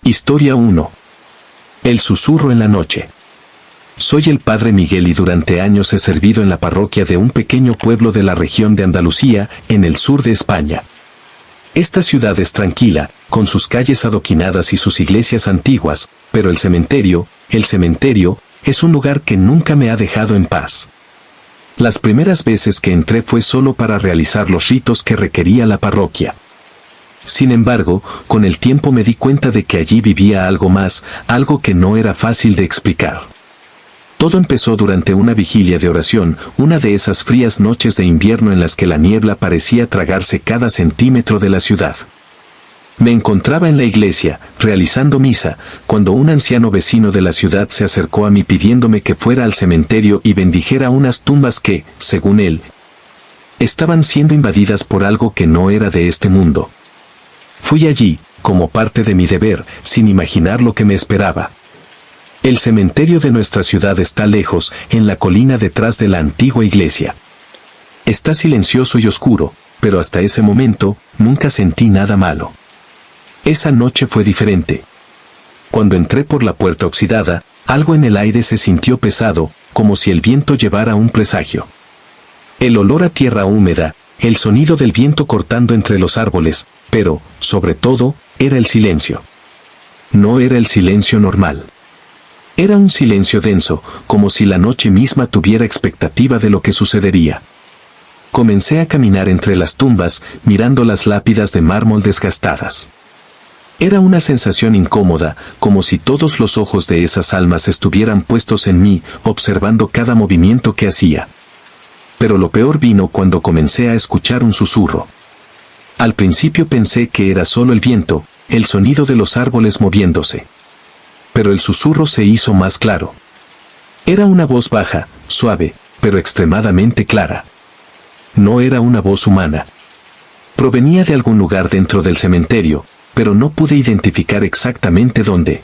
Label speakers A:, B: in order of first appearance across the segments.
A: Historia 1. El susurro en la noche. Soy el padre Miguel y durante años he servido en la parroquia de un pequeño pueblo de la región de Andalucía, en el sur de España. Esta ciudad es tranquila, con sus calles adoquinadas y sus iglesias antiguas, pero el cementerio, es un lugar que nunca me ha dejado en paz. Las primeras veces que entré fue solo para realizar los ritos que requería la parroquia. Sin embargo, con el tiempo me di cuenta de que allí vivía algo más, algo que no era fácil de explicar. Todo empezó durante una vigilia de oración, una de esas frías noches de invierno en las que la niebla parecía tragarse cada centímetro de la ciudad. Me encontraba en la iglesia, realizando misa, cuando un anciano vecino de la ciudad se acercó a mí pidiéndome que fuera al cementerio y bendijera unas tumbas que, según él, estaban siendo invadidas por algo que no era de este mundo. Fui allí, como parte de mi deber, sin imaginar lo que me esperaba. El cementerio de nuestra ciudad está lejos, en la colina detrás de la antigua iglesia. Está silencioso y oscuro, pero hasta ese momento, nunca sentí nada malo. Esa noche fue diferente. Cuando entré por la puerta oxidada, algo en el aire se sintió pesado, como si el viento llevara un presagio. El olor a tierra húmeda, el sonido del viento cortando entre los árboles, pero, sobre todo, era el silencio. No era el silencio normal. Era un silencio denso, como si la noche misma tuviera expectativa de lo que sucedería. Comencé a caminar entre las tumbas, mirando las lápidas de mármol desgastadas. Era una sensación incómoda, como si todos los ojos de esas almas estuvieran puestos en mí, observando cada movimiento que hacía. Pero lo peor vino cuando comencé a escuchar un susurro. Al principio pensé que era solo el viento, el sonido de los árboles moviéndose. Pero el susurro se hizo más claro. Era una voz baja, suave, pero extremadamente clara. No era una voz humana. Provenía de algún lugar dentro del cementerio, pero no pude identificar exactamente dónde.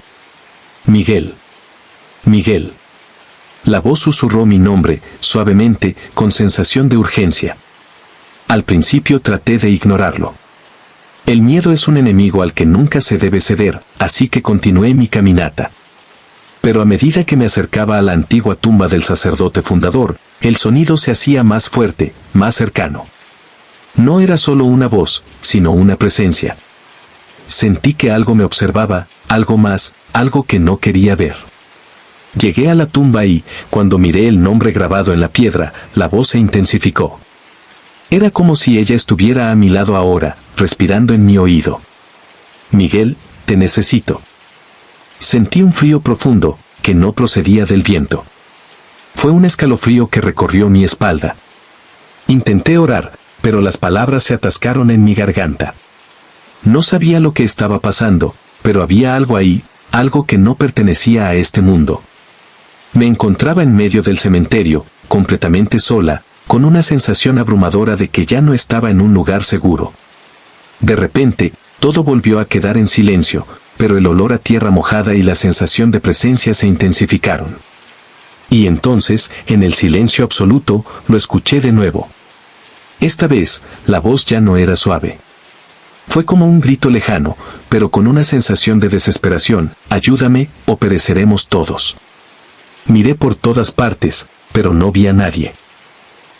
A: Miguel. Miguel. La voz susurró mi nombre, suavemente, con sensación de urgencia. Al principio traté de ignorarlo. El miedo es un enemigo al que nunca se debe ceder, así que continué mi caminata. Pero a medida que me acercaba a la antigua tumba del sacerdote fundador, el sonido se hacía más fuerte, más cercano. No era solo una voz, sino una presencia. Sentí que algo me observaba, algo más, algo que no quería ver. Llegué a la tumba y, cuando miré el nombre grabado en la piedra, la voz se intensificó. Era como si ella estuviera a mi lado ahora, respirando en mi oído. Miguel, te necesito. Sentí un frío profundo, que no procedía del viento. Fue un escalofrío que recorrió mi espalda. Intenté orar, pero las palabras se atascaron en mi garganta. No sabía lo que estaba pasando, pero había algo ahí, algo que no pertenecía a este mundo. Me encontraba en medio del cementerio, completamente sola, con una sensación abrumadora de que ya no estaba en un lugar seguro. De repente, todo volvió a quedar en silencio, pero el olor a tierra mojada y la sensación de presencia se intensificaron. Y entonces, en el silencio absoluto, lo escuché de nuevo. Esta vez, la voz ya no era suave. Fue como un grito lejano, pero con una sensación de desesperación: ayúdame, o pereceremos todos. Miré por todas partes, pero no vi a nadie.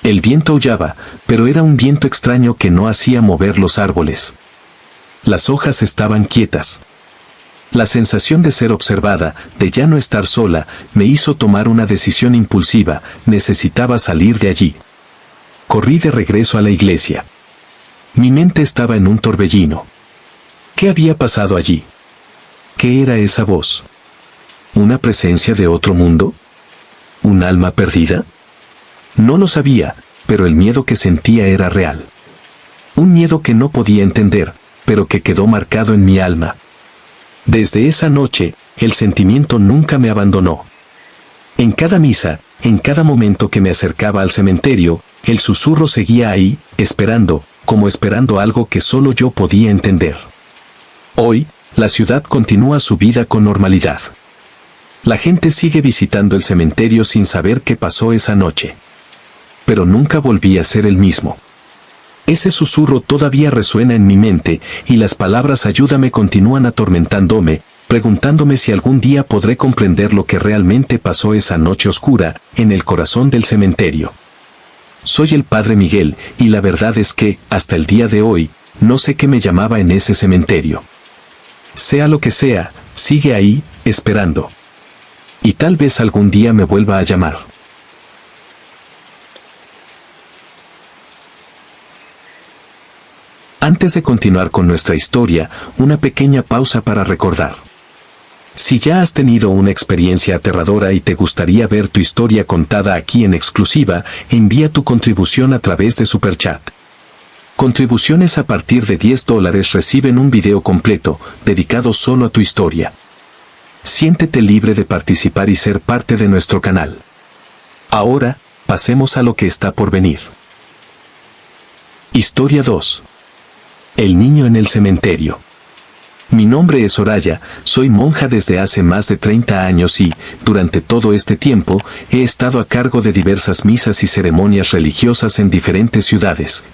A: El viento aullaba, pero era un viento extraño que no hacía mover los árboles. Las hojas estaban quietas. La sensación de ser observada, de ya no estar sola, me hizo tomar una decisión impulsiva: necesitaba salir de allí. Corrí de regreso a la iglesia. Mi mente estaba en un torbellino. ¿Qué había pasado allí? ¿Qué era esa voz? ¿Una presencia de otro mundo? ¿Un alma perdida? No lo sabía, pero el miedo que sentía era real. Un miedo que no podía entender, pero que quedó marcado en mi alma. Desde esa noche, el sentimiento nunca me abandonó. En cada misa, en cada momento que me acercaba al cementerio, el susurro seguía ahí, esperando, como esperando algo que solo yo podía entender. Hoy, la ciudad continúa su vida con normalidad. La gente sigue visitando el cementerio sin saber qué pasó esa noche. Pero nunca volví a ser el mismo. Ese susurro todavía resuena en mi mente, y las palabras ayúdame continúan atormentándome, preguntándome si algún día podré comprender lo que realmente pasó esa noche oscura, en el corazón del cementerio. Soy el padre Miguel, y la verdad es que, hasta el día de hoy, no sé qué me llamaba en ese cementerio. Sea lo que sea, sigue ahí, esperando. Y tal vez algún día me vuelva a llamar. Antes de continuar con nuestra historia, una pequeña pausa para recordar. Si ya has tenido una experiencia aterradora y te gustaría ver tu historia contada aquí en exclusiva, envía tu contribución a través de Superchat. Contribuciones a partir de $10 reciben un video completo, dedicado solo a tu historia. Siéntete libre de participar y ser parte de nuestro canal. Ahora, pasemos a lo que está por venir. Historia 2. El niño en el cementerio. Mi nombre es Soraya, soy monja desde hace más de 30 años y, durante todo este tiempo, he estado a cargo de diversas misas y ceremonias religiosas en diferentes ciudades.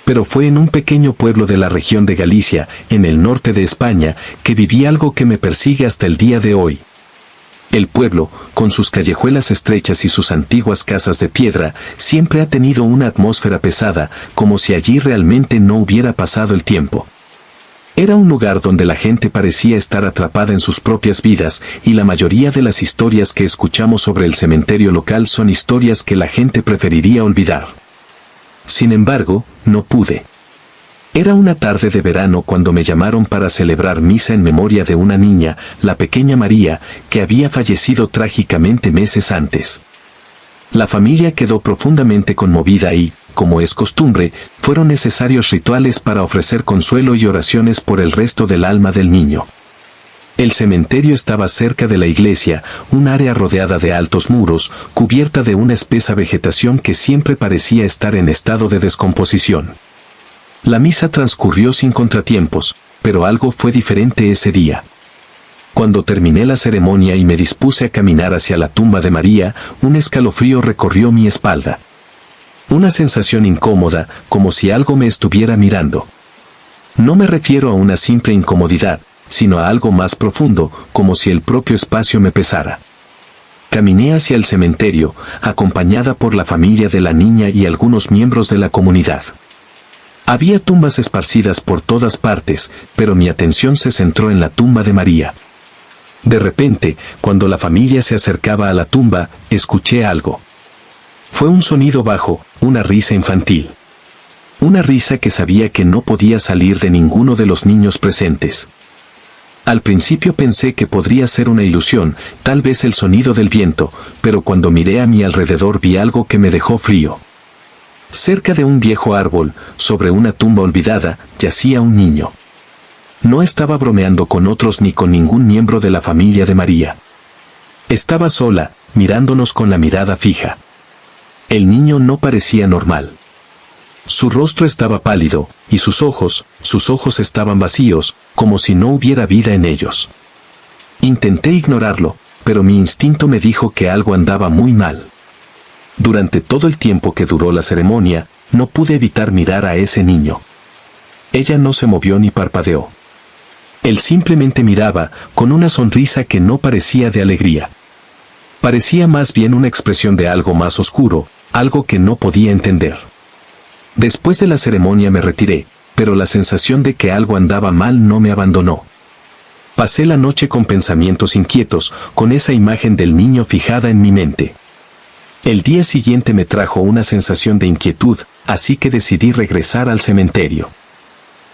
A: Pero fue en un pequeño pueblo de la región de Galicia, en el norte de España, que viví algo que me persigue hasta el día de hoy. El pueblo, con sus callejuelas estrechas y sus antiguas casas de piedra, siempre ha tenido una atmósfera pesada, como si allí realmente no hubiera pasado el tiempo. Era un lugar donde la gente parecía estar atrapada en sus propias vidas, y la mayoría de las historias que escuchamos sobre el cementerio local son historias que la gente preferiría olvidar. Sin embargo, no pude. Era una tarde de verano cuando me llamaron para celebrar misa en memoria de una niña, la pequeña María, que había fallecido trágicamente meses antes. La familia quedó profundamente conmovida y, como es costumbre, fueron necesarios rituales para ofrecer consuelo y oraciones por el resto del alma del niño. El cementerio estaba cerca de la iglesia, un área rodeada de altos muros, cubierta de una espesa vegetación que siempre parecía estar en estado de descomposición. La misa transcurrió sin contratiempos, pero algo fue diferente ese día. Cuando terminé la ceremonia y me dispuse a caminar hacia la tumba de María, un escalofrío recorrió mi espalda. Una sensación incómoda, como si algo me estuviera mirando. No me refiero a una simple incomodidad, sino a algo más profundo, como si el propio espacio me pesara. Caminé hacia el cementerio, acompañada por la familia de la niña y algunos miembros de la comunidad. Había tumbas esparcidas por todas partes, pero mi atención se centró en la tumba de María. De repente, cuando la familia se acercaba a la tumba, escuché algo. Fue un sonido bajo, una risa infantil. Una risa que sabía que no podía salir de ninguno de los niños presentes. Al principio pensé que podría ser una ilusión, tal vez el sonido del viento, pero cuando miré a mi alrededor vi algo que me dejó frío. Cerca de un viejo árbol, sobre una tumba olvidada, yacía un niño. No estaba bromeando con otros ni con ningún miembro de la familia de María. Estaba sola, mirándonos con la mirada fija. El niño no parecía normal. Su rostro estaba pálido, y sus ojos estaban vacíos, como si no hubiera vida en ellos. Intenté ignorarlo, pero mi instinto me dijo que algo andaba muy mal. Durante todo el tiempo que duró la ceremonia, no pude evitar mirar a ese niño. Ella no se movió ni parpadeó. Él simplemente miraba, con una sonrisa que no parecía de alegría. Parecía más bien una expresión de algo más oscuro, algo que no podía entender. Después de la ceremonia me retiré, pero la sensación de que algo andaba mal no me abandonó. Pasé la noche con pensamientos inquietos, con esa imagen del niño fijada en mi mente. El día siguiente me trajo una sensación de inquietud, así que decidí regresar al cementerio.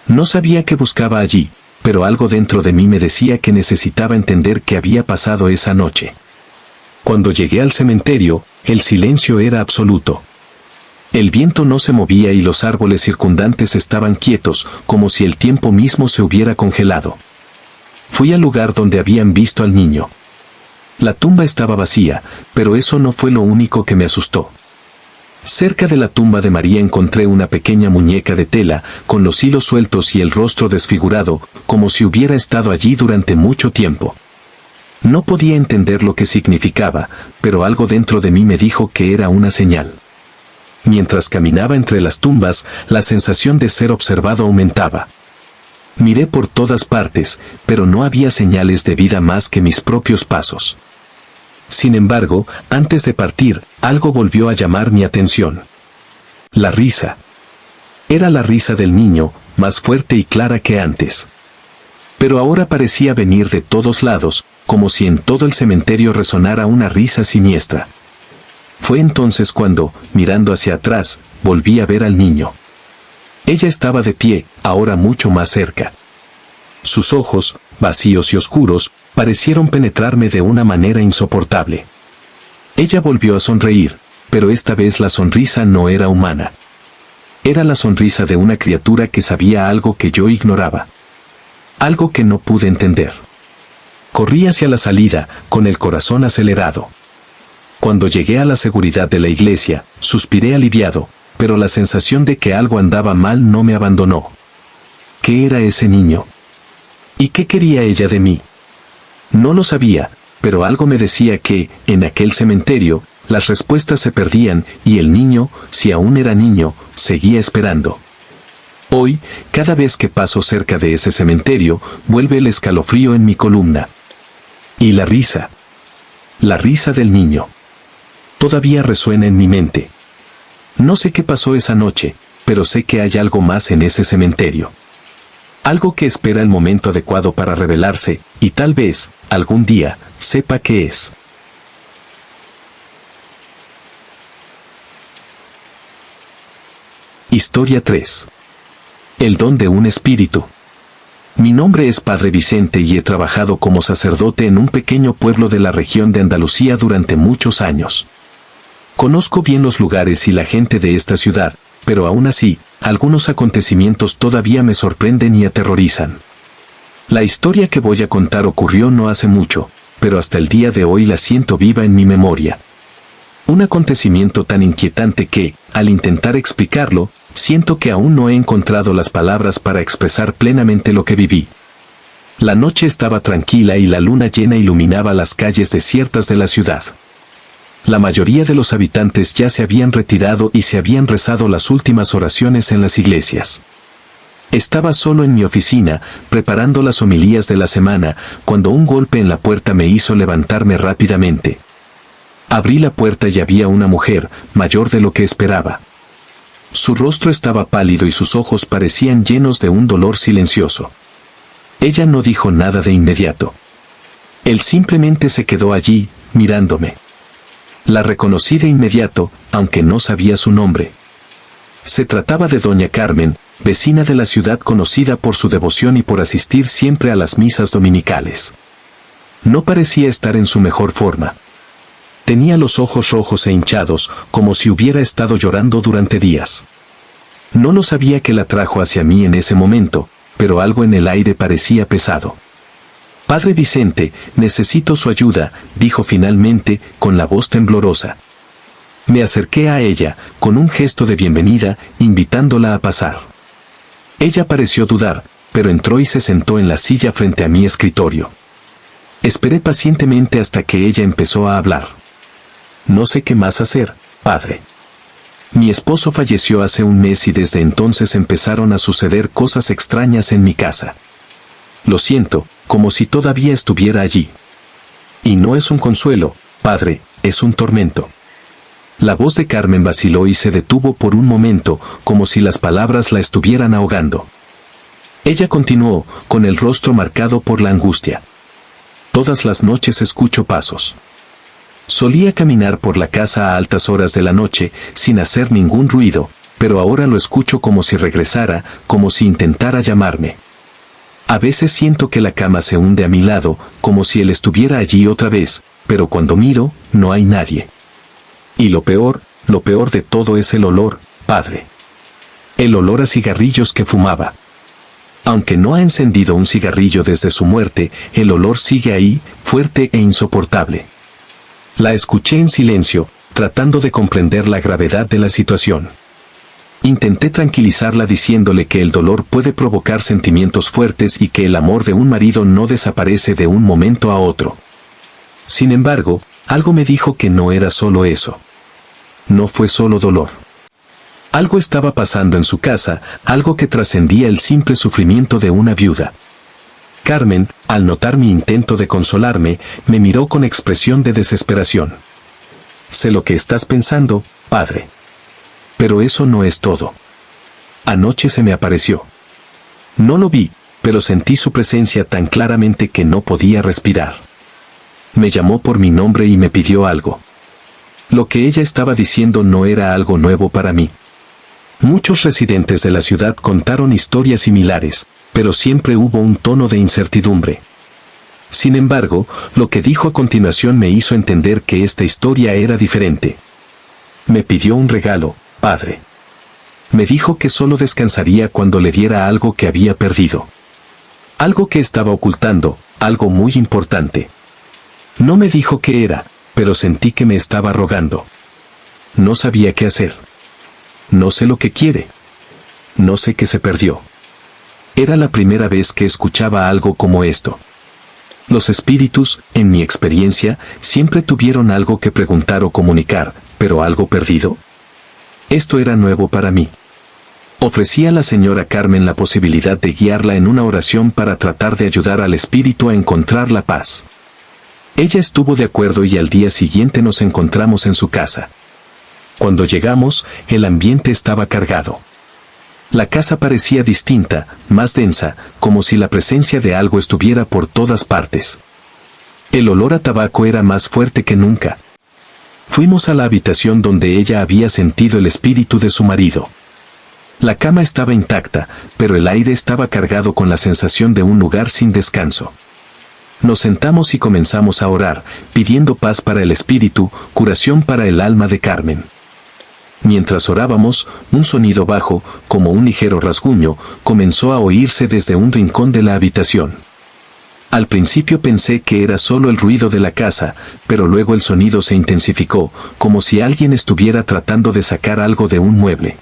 A: No sabía qué buscaba allí, pero algo dentro de mí me decía que necesitaba entender qué había pasado esa noche. Cuando llegué al cementerio, el silencio era absoluto. El viento no se movía y los árboles circundantes estaban quietos, como si el tiempo mismo se hubiera congelado. Fui al lugar donde habían visto al niño. La tumba estaba vacía, pero eso no fue lo único que me asustó. Cerca de la tumba de María encontré una pequeña muñeca de tela, con los hilos sueltos y el rostro desfigurado, como si hubiera estado allí durante mucho tiempo. No podía entender lo que significaba, pero algo dentro de mí me dijo que era una señal. Mientras caminaba entre las tumbas, la sensación de ser observado aumentaba. Miré por todas partes, pero no había señales de vida más que mis propios pasos. Sin embargo, antes de partir, algo volvió a llamar mi atención. La risa. Era la risa del niño, más fuerte y clara que antes. Pero ahora parecía venir de todos lados, como si en todo el cementerio resonara una risa siniestra. Fue entonces cuando, mirando hacia atrás, volví a ver al niño. Ella estaba de pie, ahora mucho más cerca. Sus ojos, vacíos y oscuros, parecieron penetrarme de una manera insoportable. Ella volvió a sonreír, pero esta vez la sonrisa no era humana. Era la sonrisa de una criatura que sabía algo que yo ignoraba. Algo que no pude entender. Corrí hacia la salida, con el corazón acelerado. Cuando llegué a la seguridad de la iglesia, suspiré aliviado, pero la sensación de que algo andaba mal no me abandonó. ¿Qué era ese niño? ¿Y qué quería ella de mí? No lo sabía, pero algo me decía que, en aquel cementerio, las respuestas se perdían y el niño, si aún era niño, seguía esperando. Hoy, cada vez que paso cerca de ese cementerio, vuelve el escalofrío en mi columna. Y la risa. La risa del niño. Todavía resuena en mi mente. No sé qué pasó esa noche, pero sé que hay algo más en ese cementerio. Algo que espera el momento adecuado para revelarse, y tal vez, algún día, sepa qué es. Historia 3. El don de un espíritu. Mi nombre es Padre Vicente y he trabajado como sacerdote en un pequeño pueblo de la región de Andalucía durante muchos años. Conozco bien los lugares y la gente de esta ciudad, pero aún así, algunos acontecimientos todavía me sorprenden y aterrorizan. La historia que voy a contar ocurrió no hace mucho, pero hasta el día de hoy la siento viva en mi memoria. Un acontecimiento tan inquietante que, al intentar explicarlo, siento que aún no he encontrado las palabras para expresar plenamente lo que viví. La noche estaba tranquila y la luna llena iluminaba las calles desiertas de la ciudad. La mayoría de los habitantes ya se habían retirado y se habían rezado las últimas oraciones en las iglesias. Estaba solo en mi oficina, preparando las homilías de la semana, cuando un golpe en la puerta me hizo levantarme rápidamente. Abrí la puerta y había una mujer, mayor de lo que esperaba. Su rostro estaba pálido y sus ojos parecían llenos de un dolor silencioso. Ella no dijo nada de inmediato. Él simplemente se quedó allí, mirándome. La reconocí de inmediato, aunque no sabía su nombre. Se trataba de doña Carmen, vecina de la ciudad conocida por su devoción y por asistir siempre a las misas dominicales. No parecía estar en su mejor forma. Tenía los ojos rojos e hinchados, como si hubiera estado llorando durante días. No lo sabía que la trajo hacia mí en ese momento, pero algo en el aire parecía pesado. Padre Vicente, necesito su ayuda, dijo finalmente, con la voz temblorosa. Me acerqué a ella, con un gesto de bienvenida, invitándola a pasar. Ella pareció dudar, pero entró y se sentó en la silla frente a mi escritorio. Esperé pacientemente hasta que ella empezó a hablar. No sé qué más hacer, padre. Mi esposo falleció hace un mes y desde entonces empezaron a suceder cosas extrañas en mi casa. Lo siento, como si todavía estuviera allí. Y no es un consuelo, padre, es un tormento. La voz de Carmen vaciló y se detuvo por un momento, como si las palabras la estuvieran ahogando. Ella continuó, con el rostro marcado por la angustia. Todas las noches escucho pasos. Solía caminar por la casa a altas horas de la noche, sin hacer ningún ruido, pero ahora lo escucho como si regresara, como si intentara llamarme. A veces siento que la cama se hunde a mi lado, como si él estuviera allí otra vez, pero cuando miro, no hay nadie. Y lo peor de todo es el olor, padre. El olor a cigarrillos que fumaba. Aunque no ha encendido un cigarrillo desde su muerte, el olor sigue ahí, fuerte e insoportable. La escuché en silencio, tratando de comprender la gravedad de la situación. Intenté tranquilizarla diciéndole que el dolor puede provocar sentimientos fuertes y que el amor de un marido no desaparece de un momento a otro. Sin embargo, algo me dijo que no era solo eso. No fue solo dolor. Algo estaba pasando en su casa, algo que trascendía el simple sufrimiento de una viuda. Carmen, al notar mi intento de consolarme, me miró con expresión de desesperación. Sé lo que estás pensando, padre. Pero eso no es todo. Anoche se me apareció. No lo vi, pero sentí su presencia tan claramente que no podía respirar. Me llamó por mi nombre y me pidió algo. Lo que ella estaba diciendo no era algo nuevo para mí. Muchos residentes de la ciudad contaron historias similares, pero siempre hubo un tono de incertidumbre. Sin embargo, lo que dijo a continuación me hizo entender que esta historia era diferente. Me pidió un regalo, padre. Me dijo que solo descansaría cuando le diera algo que había perdido. Algo que estaba ocultando, algo muy importante. No me dijo qué era, pero sentí que me estaba rogando. No sabía qué hacer. No sé lo que quiere. No sé qué se perdió. Era la primera vez que escuchaba algo como esto. Los espíritus, en mi experiencia, siempre tuvieron algo que preguntar o comunicar, pero algo perdido. Esto era nuevo para mí. Ofrecí a la señora Carmen la posibilidad de guiarla en una oración para tratar de ayudar al espíritu a encontrar la paz. Ella estuvo de acuerdo y al día siguiente nos encontramos en su casa. Cuando llegamos, el ambiente estaba cargado. La casa parecía distinta, más densa, como si la presencia de algo estuviera por todas partes. El olor a tabaco era más fuerte que nunca. Fuimos a la habitación donde ella había sentido el espíritu de su marido. La cama estaba intacta, pero el aire estaba cargado con la sensación de un lugar sin descanso. Nos sentamos y comenzamos a orar, pidiendo paz para el espíritu, curación para el alma de Carmen. Mientras orábamos, un sonido bajo, como un ligero rasguño, comenzó a oírse desde un rincón de la habitación. Al principio pensé que era solo el ruido de la casa, pero luego el sonido se intensificó, como si alguien estuviera tratando de sacar algo de un mueble.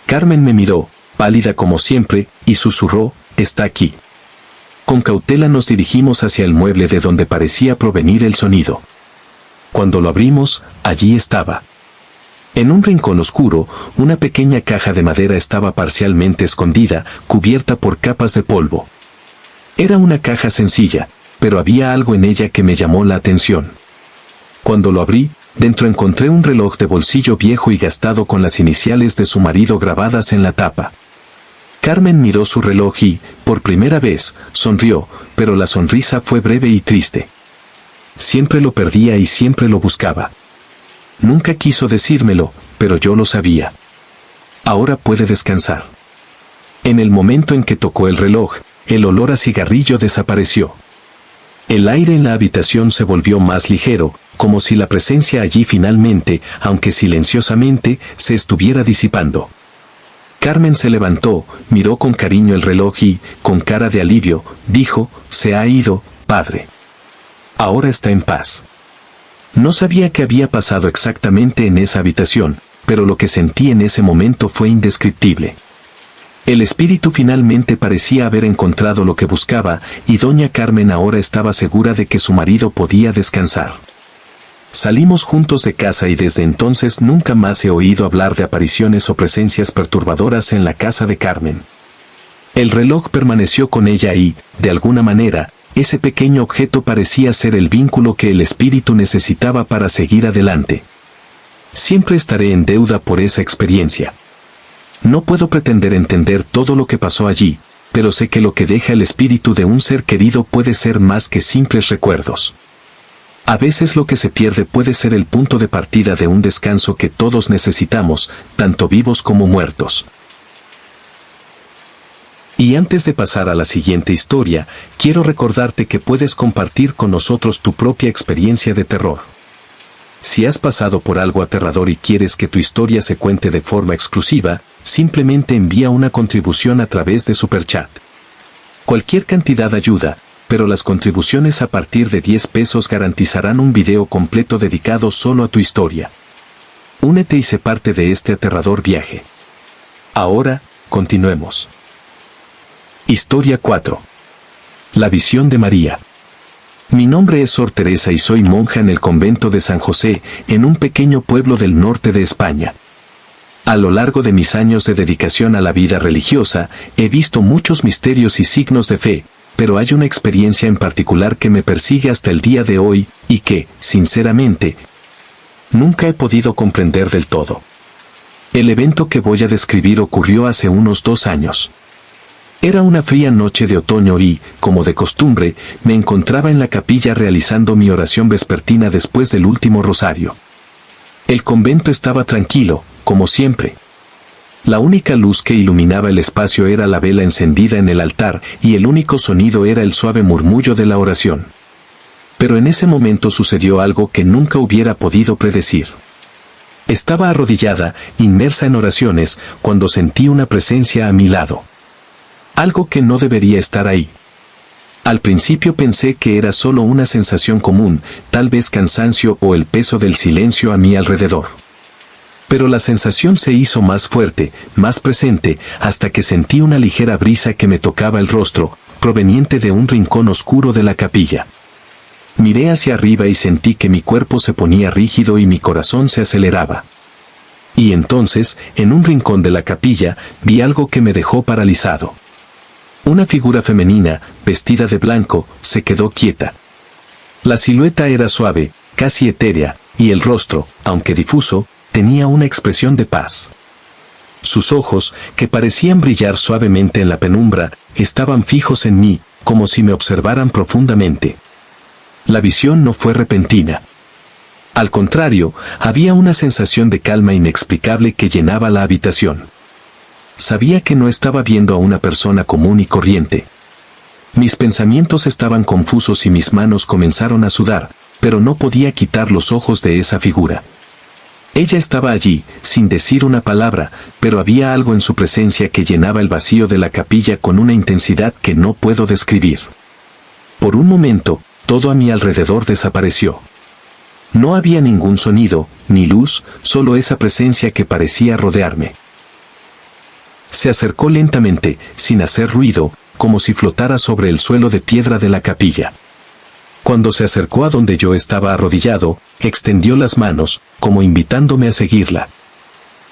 A: Carmen me miró, pálida como siempre, y susurró, «Está aquí». Con cautela nos dirigimos hacia el mueble de donde parecía provenir el sonido. Cuando lo abrimos, allí estaba. En un rincón oscuro, una pequeña caja de madera estaba parcialmente escondida, cubierta por capas de polvo. Era una caja sencilla, pero había algo en ella que me llamó la atención. Cuando lo abrí, dentro encontré un reloj de bolsillo viejo y gastado con las iniciales de su marido grabadas en la tapa. Carmen miró su reloj y, por primera vez, sonrió, pero la sonrisa fue breve y triste. Siempre lo perdía y siempre lo buscaba. Nunca quiso decírmelo, pero yo lo sabía. Ahora puede descansar. En el momento en que tocó el reloj, el olor a cigarrillo desapareció. El aire en la habitación se volvió más ligero, como si la presencia allí finalmente, aunque silenciosamente, se estuviera disipando. Carmen se levantó, miró con cariño el reloj y, con cara de alivio, dijo, «Se ha ido, padre. Ahora está en paz». No sabía qué había pasado exactamente en esa habitación, pero lo que sentí en ese momento fue indescriptible. El espíritu finalmente parecía haber encontrado lo que buscaba, y doña Carmen ahora estaba segura de que su marido podía descansar. Salimos juntos de casa y desde entonces nunca más he oído hablar de apariciones o presencias perturbadoras en la casa de Carmen. El reloj permaneció con ella y, de alguna manera, ese pequeño objeto parecía ser el vínculo que el espíritu necesitaba para seguir adelante. Siempre estaré en deuda por esa experiencia. No puedo pretender entender todo lo que pasó allí, pero sé que lo que deja el espíritu de un ser querido puede ser más que simples recuerdos. A veces lo que se pierde puede ser el punto de partida de un descanso que todos necesitamos, tanto vivos como muertos. Y antes de pasar a la siguiente historia, quiero recordarte que puedes compartir con nosotros tu propia experiencia de terror. Si has pasado por algo aterrador y quieres que tu historia se cuente de forma exclusiva, simplemente envía una contribución a través de Superchat. Cualquier cantidad ayuda, pero las contribuciones a partir de 10 pesos garantizarán un video completo dedicado solo a tu historia. Únete y sé parte de este aterrador viaje. Ahora, continuemos. Historia 4. La visión de María. Mi nombre es Sor Teresa y soy monja en el convento de San José, en un pequeño pueblo del norte de España. A lo largo de mis años de dedicación a la vida religiosa, he visto muchos misterios y signos de fe, pero hay una experiencia en particular que me persigue hasta el día de hoy, y que, sinceramente, nunca he podido comprender del todo. El evento que voy a describir ocurrió hace unos 2 años. Era una fría noche de otoño y, como de costumbre, me encontraba en la capilla realizando mi oración vespertina después del último rosario. El convento estaba tranquilo, como siempre. La única luz que iluminaba el espacio era la vela encendida en el altar y el único sonido era el suave murmullo de la oración. Pero en ese momento sucedió algo que nunca hubiera podido predecir. Estaba arrodillada, inmersa en oraciones, cuando sentí una presencia a mi lado. Algo que no debería estar ahí. Al principio pensé que era solo una sensación común, tal vez cansancio o el peso del silencio a mi alrededor. Pero la sensación se hizo más fuerte, más presente, hasta que sentí una ligera brisa que me tocaba el rostro, proveniente de un rincón oscuro de la capilla. Miré hacia arriba y sentí que mi cuerpo se ponía rígido y mi corazón se aceleraba. Y entonces, en un rincón de la capilla, vi algo que me dejó paralizado. Una figura femenina, vestida de blanco, se quedó quieta. La silueta era suave, casi etérea, y el rostro, aunque difuso, tenía una expresión de paz. Sus ojos, que parecían brillar suavemente en la penumbra, estaban fijos en mí, como si me observaran profundamente. La visión no fue repentina. Al contrario, había una sensación de calma inexplicable que llenaba la habitación. Sabía que no estaba viendo a una persona común y corriente. Mis pensamientos estaban confusos y mis manos comenzaron a sudar, pero no podía quitar los ojos de esa figura. Ella estaba allí, sin decir una palabra, pero había algo en su presencia que llenaba el vacío de la capilla con una intensidad que no puedo describir. Por un momento, todo a mi alrededor desapareció. No había ningún sonido, ni luz, solo esa presencia que parecía rodearme. Se acercó lentamente, sin hacer ruido, como si flotara sobre el suelo de piedra de la capilla. Cuando se acercó a donde yo estaba arrodillado, extendió las manos, como invitándome a seguirla.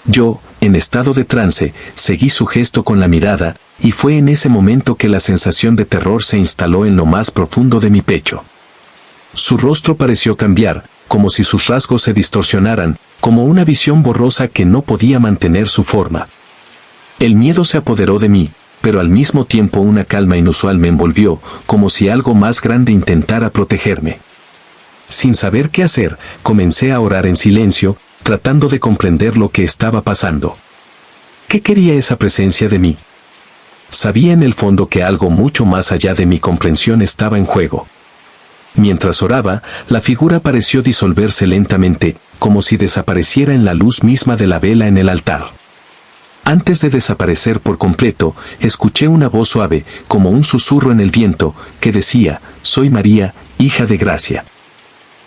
A: Yo, en estado de trance, seguí su gesto con la mirada, y fue en ese momento que la sensación de terror se instaló en lo más profundo de mi pecho. Su rostro pareció cambiar, como si sus rasgos se distorsionaran, como una visión borrosa que no podía mantener su forma. El miedo se apoderó de mí, pero al mismo tiempo una calma inusual me envolvió, como si algo más grande intentara protegerme. Sin saber qué hacer, comencé a orar en silencio, tratando de comprender lo que estaba pasando. ¿Qué quería esa presencia de mí? Sabía en el fondo que algo mucho más allá de mi comprensión estaba en juego. Mientras oraba, la figura pareció disolverse lentamente, como si desapareciera en la luz misma de la vela en el altar. Antes de desaparecer por completo, escuché una voz suave, como un susurro en el viento, que decía: «Soy María, hija de gracia».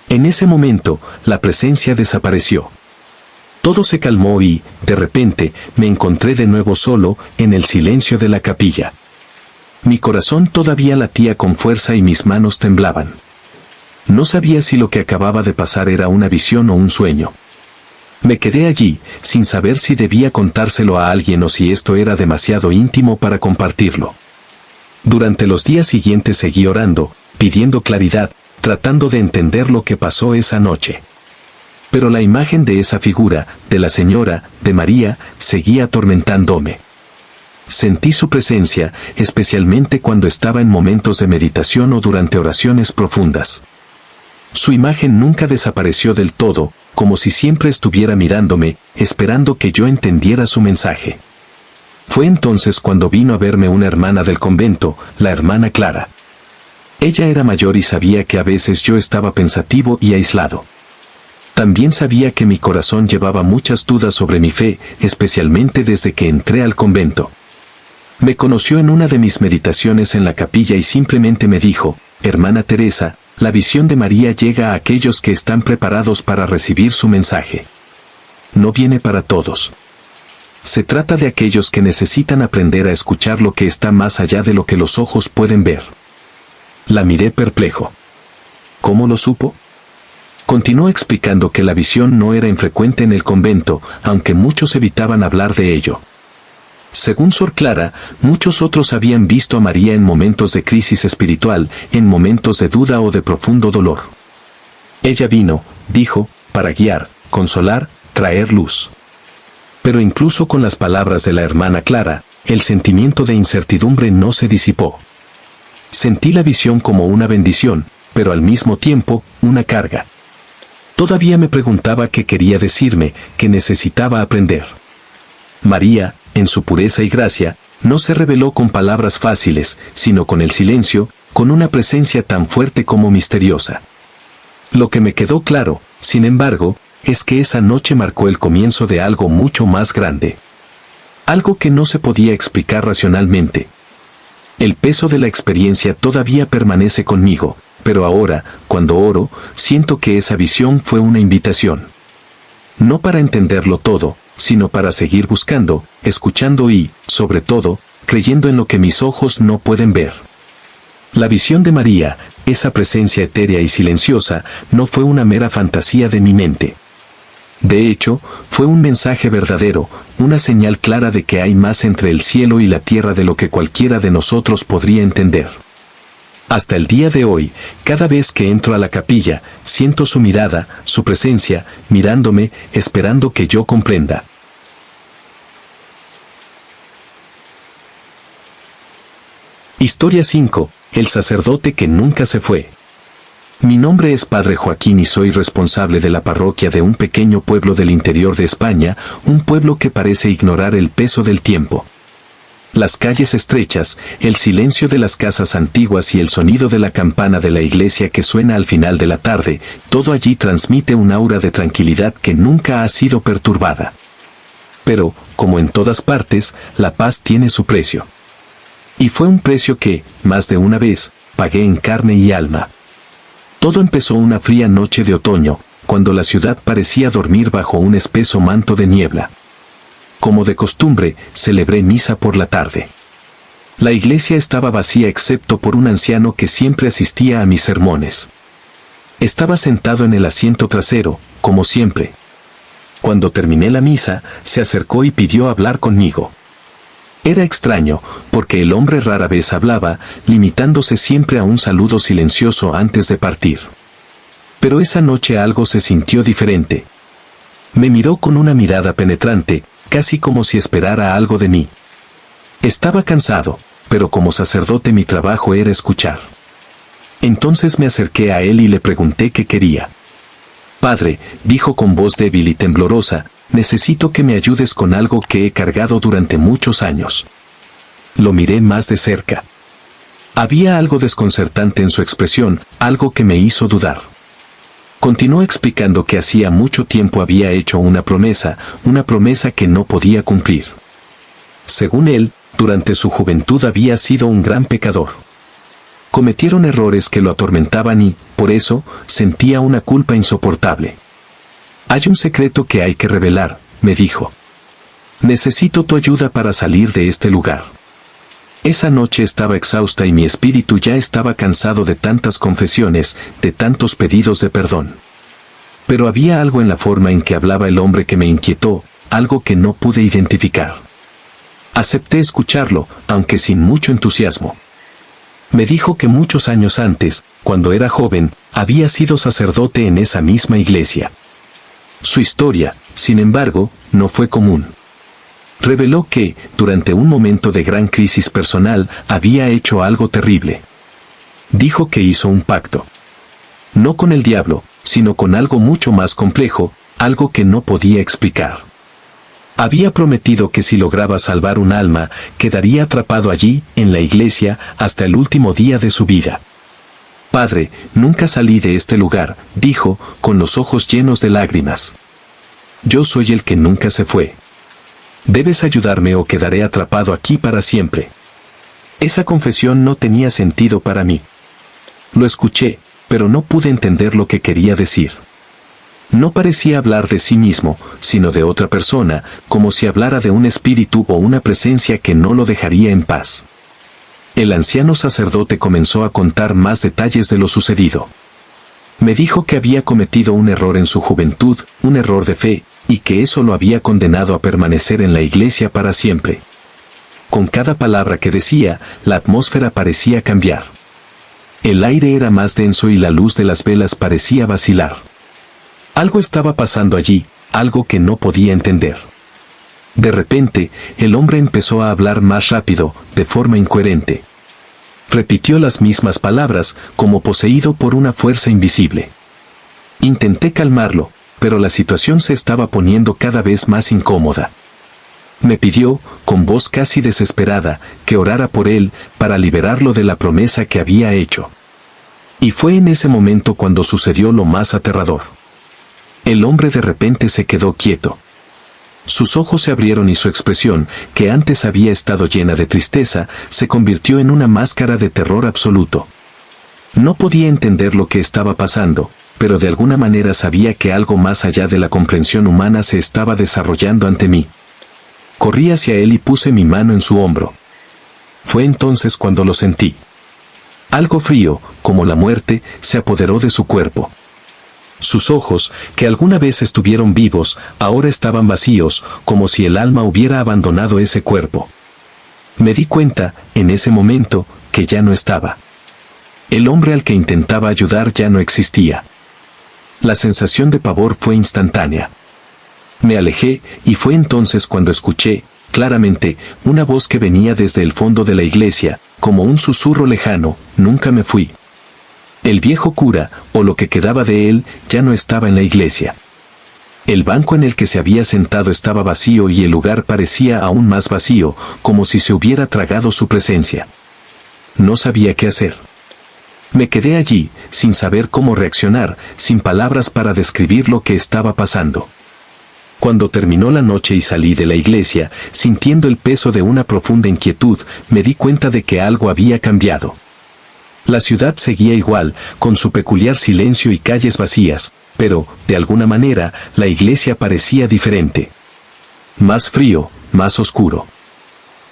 A: En ese momento, la presencia desapareció. Todo se calmó y, de repente, me encontré de nuevo solo, en el silencio de la capilla. Mi corazón todavía latía con fuerza y mis manos temblaban. No sabía si lo que acababa de pasar era una visión o un sueño. Me quedé allí, sin saber si debía contárselo a alguien o si esto era demasiado íntimo para compartirlo. Durante los días siguientes seguí orando, pidiendo claridad, tratando de entender lo que pasó esa noche. Pero la imagen de esa figura, de la señora, de María, seguía atormentándome. Sentí su presencia, especialmente cuando estaba en momentos de meditación o durante oraciones profundas. Su imagen nunca desapareció del todo, como si siempre estuviera mirándome, esperando que yo entendiera su mensaje. Fue entonces cuando vino a verme una hermana del convento, la hermana Clara. Ella era mayor y sabía que a veces yo estaba pensativo y aislado. También sabía que mi corazón llevaba muchas dudas sobre mi fe, especialmente desde que entré al convento. Me conoció en una de mis meditaciones en la capilla y simplemente me dijo: «Hermana Teresa, la visión de María llega a aquellos que están preparados para recibir su mensaje. No viene para todos. Se trata de aquellos que necesitan aprender a escuchar lo que está más allá de lo que los ojos pueden ver». La miré perplejo. ¿Cómo lo supo? Continuó explicando que la visión no era infrecuente en el convento, aunque muchos evitaban hablar de ello. Según Sor Clara, muchos otros habían visto a María en momentos de crisis espiritual, en momentos de duda o de profundo dolor. Ella vino, dijo, para guiar, consolar, traer luz. Pero incluso con las palabras de la hermana Clara, el sentimiento de incertidumbre no se disipó. Sentí la visión como una bendición, pero al mismo tiempo, una carga. Todavía me preguntaba qué quería decirme, que necesitaba aprender. María, en su pureza y gracia, no se reveló con palabras fáciles, sino con el silencio, con una presencia tan fuerte como misteriosa. Lo que me quedó claro, sin embargo, es que esa noche marcó el comienzo de algo mucho más grande. Algo que no se podía explicar racionalmente. El peso de la experiencia todavía permanece conmigo, pero ahora, cuando oro, siento que esa visión fue una invitación. No para entenderlo todo, sino para seguir buscando, escuchando y, sobre todo, creyendo en lo que mis ojos no pueden ver. La visión de María, esa presencia etérea y silenciosa, no fue una mera fantasía de mi mente. De hecho, fue un mensaje verdadero, una señal clara de que hay más entre el cielo y la tierra de lo que cualquiera de nosotros podría entender. Hasta el día de hoy, cada vez que entro a la capilla, siento su mirada, su presencia, mirándome, esperando que yo comprenda. Historia 5. El sacerdote que nunca se fue. Mi nombre es Padre Joaquín y soy responsable de la parroquia de un pequeño pueblo del interior de España, un pueblo que parece ignorar el peso del tiempo. Las calles estrechas, el silencio de las casas antiguas y el sonido de la campana de la iglesia que suena al final de la tarde, todo allí transmite un aura de tranquilidad que nunca ha sido perturbada. Pero, como en todas partes, la paz tiene su precio. Y fue un precio que, más de una vez, pagué en carne y alma. Todo empezó una fría noche de otoño, cuando la ciudad parecía dormir bajo un espeso manto de niebla. Como de costumbre, celebré misa por la tarde. La iglesia estaba vacía excepto por un anciano que siempre asistía a mis sermones. Estaba sentado en el asiento trasero, como siempre. Cuando terminé la misa, se acercó y pidió hablar conmigo. Era extraño, porque el hombre rara vez hablaba, limitándose siempre a un saludo silencioso antes de partir. Pero esa noche algo se sintió diferente. Me miró con una mirada penetrante, casi como si esperara algo de mí. Estaba cansado, pero como sacerdote mi trabajo era escuchar. Entonces me acerqué a él y le pregunté qué quería. Padre, dijo con voz débil y temblorosa, necesito que me ayudes con algo que he cargado durante muchos años. Lo miré más de cerca. Había algo desconcertante en su expresión, algo que me hizo dudar. Continuó explicando que hacía mucho tiempo había hecho una promesa que no podía cumplir. Según él, durante su juventud había sido un gran pecador. Cometieron errores que lo atormentaban y, por eso, sentía una culpa insoportable. Hay un secreto que hay que revelar, me dijo. Necesito tu ayuda para salir de este lugar. Esa noche estaba exhausta y mi espíritu ya estaba cansado de tantas confesiones, de tantos pedidos de perdón. Pero había algo en la forma en que hablaba el hombre que me inquietó, algo que no pude identificar. Acepté escucharlo, aunque sin mucho entusiasmo. Me dijo que muchos años antes, cuando era joven, había sido sacerdote en esa misma iglesia. Su historia, sin embargo, no fue común. Reveló que, durante un momento de gran crisis personal, había hecho algo terrible. Dijo que hizo un pacto. No con el diablo, sino con algo mucho más complejo, algo que no podía explicar. Había prometido que si lograba salvar un alma, quedaría atrapado allí, en la iglesia, hasta el último día de su vida. Padre, nunca salí de este lugar, dijo, con los ojos llenos de lágrimas. Yo soy el que nunca se fue. Debes ayudarme o quedaré atrapado aquí para siempre. Esa confesión no tenía sentido para mí. Lo escuché, pero no pude entender lo que quería decir. No parecía hablar de sí mismo, sino de otra persona, como si hablara de un espíritu o una presencia que no lo dejaría en paz. El anciano sacerdote comenzó a contar más detalles de lo sucedido. Me dijo que había cometido un error en su juventud, un error de fe, y que eso lo había condenado a permanecer en la iglesia para siempre. Con cada palabra que decía, la atmósfera parecía cambiar. El aire era más denso y la luz de las velas parecía vacilar. Algo estaba pasando allí, algo que no podía entender. De repente, el hombre empezó a hablar más rápido, de forma incoherente. Repitió las mismas palabras, como poseído por una fuerza invisible. Intenté calmarlo, pero la situación se estaba poniendo cada vez más incómoda. Me pidió, con voz casi desesperada, que orara por él, para liberarlo de la promesa que había hecho. Y fue en ese momento cuando sucedió lo más aterrador. El hombre de repente se quedó quieto. Sus ojos se abrieron y su expresión, que antes había estado llena de tristeza, se convirtió en una máscara de terror absoluto. No podía entender lo que estaba pasando, pero de alguna manera sabía que algo más allá de la comprensión humana se estaba desarrollando ante mí. Corrí hacia él y puse mi mano en su hombro. Fue entonces cuando lo sentí. Algo frío, como la muerte, se apoderó de su cuerpo. Sus ojos, que alguna vez estuvieron vivos, ahora estaban vacíos, como si el alma hubiera abandonado ese cuerpo. Me di cuenta, en ese momento, que ya no estaba. El hombre al que intentaba ayudar ya no existía. La sensación de pavor fue instantánea. Me alejé, y fue entonces cuando escuché, claramente, una voz que venía desde el fondo de la iglesia, como un susurro lejano: nunca me fui. El viejo cura, o lo que quedaba de él, ya no estaba en la iglesia. El banco en el que se había sentado estaba vacío y el lugar parecía aún más vacío, como si se hubiera tragado su presencia. No sabía qué hacer. Me quedé allí, sin saber cómo reaccionar, sin palabras para describir lo que estaba pasando. Cuando terminó la noche y salí de la iglesia, sintiendo el peso de una profunda inquietud, me di cuenta de que algo había cambiado. La ciudad seguía igual, con su peculiar silencio y calles vacías, pero, de alguna manera, la iglesia parecía diferente. Más frío, más oscuro.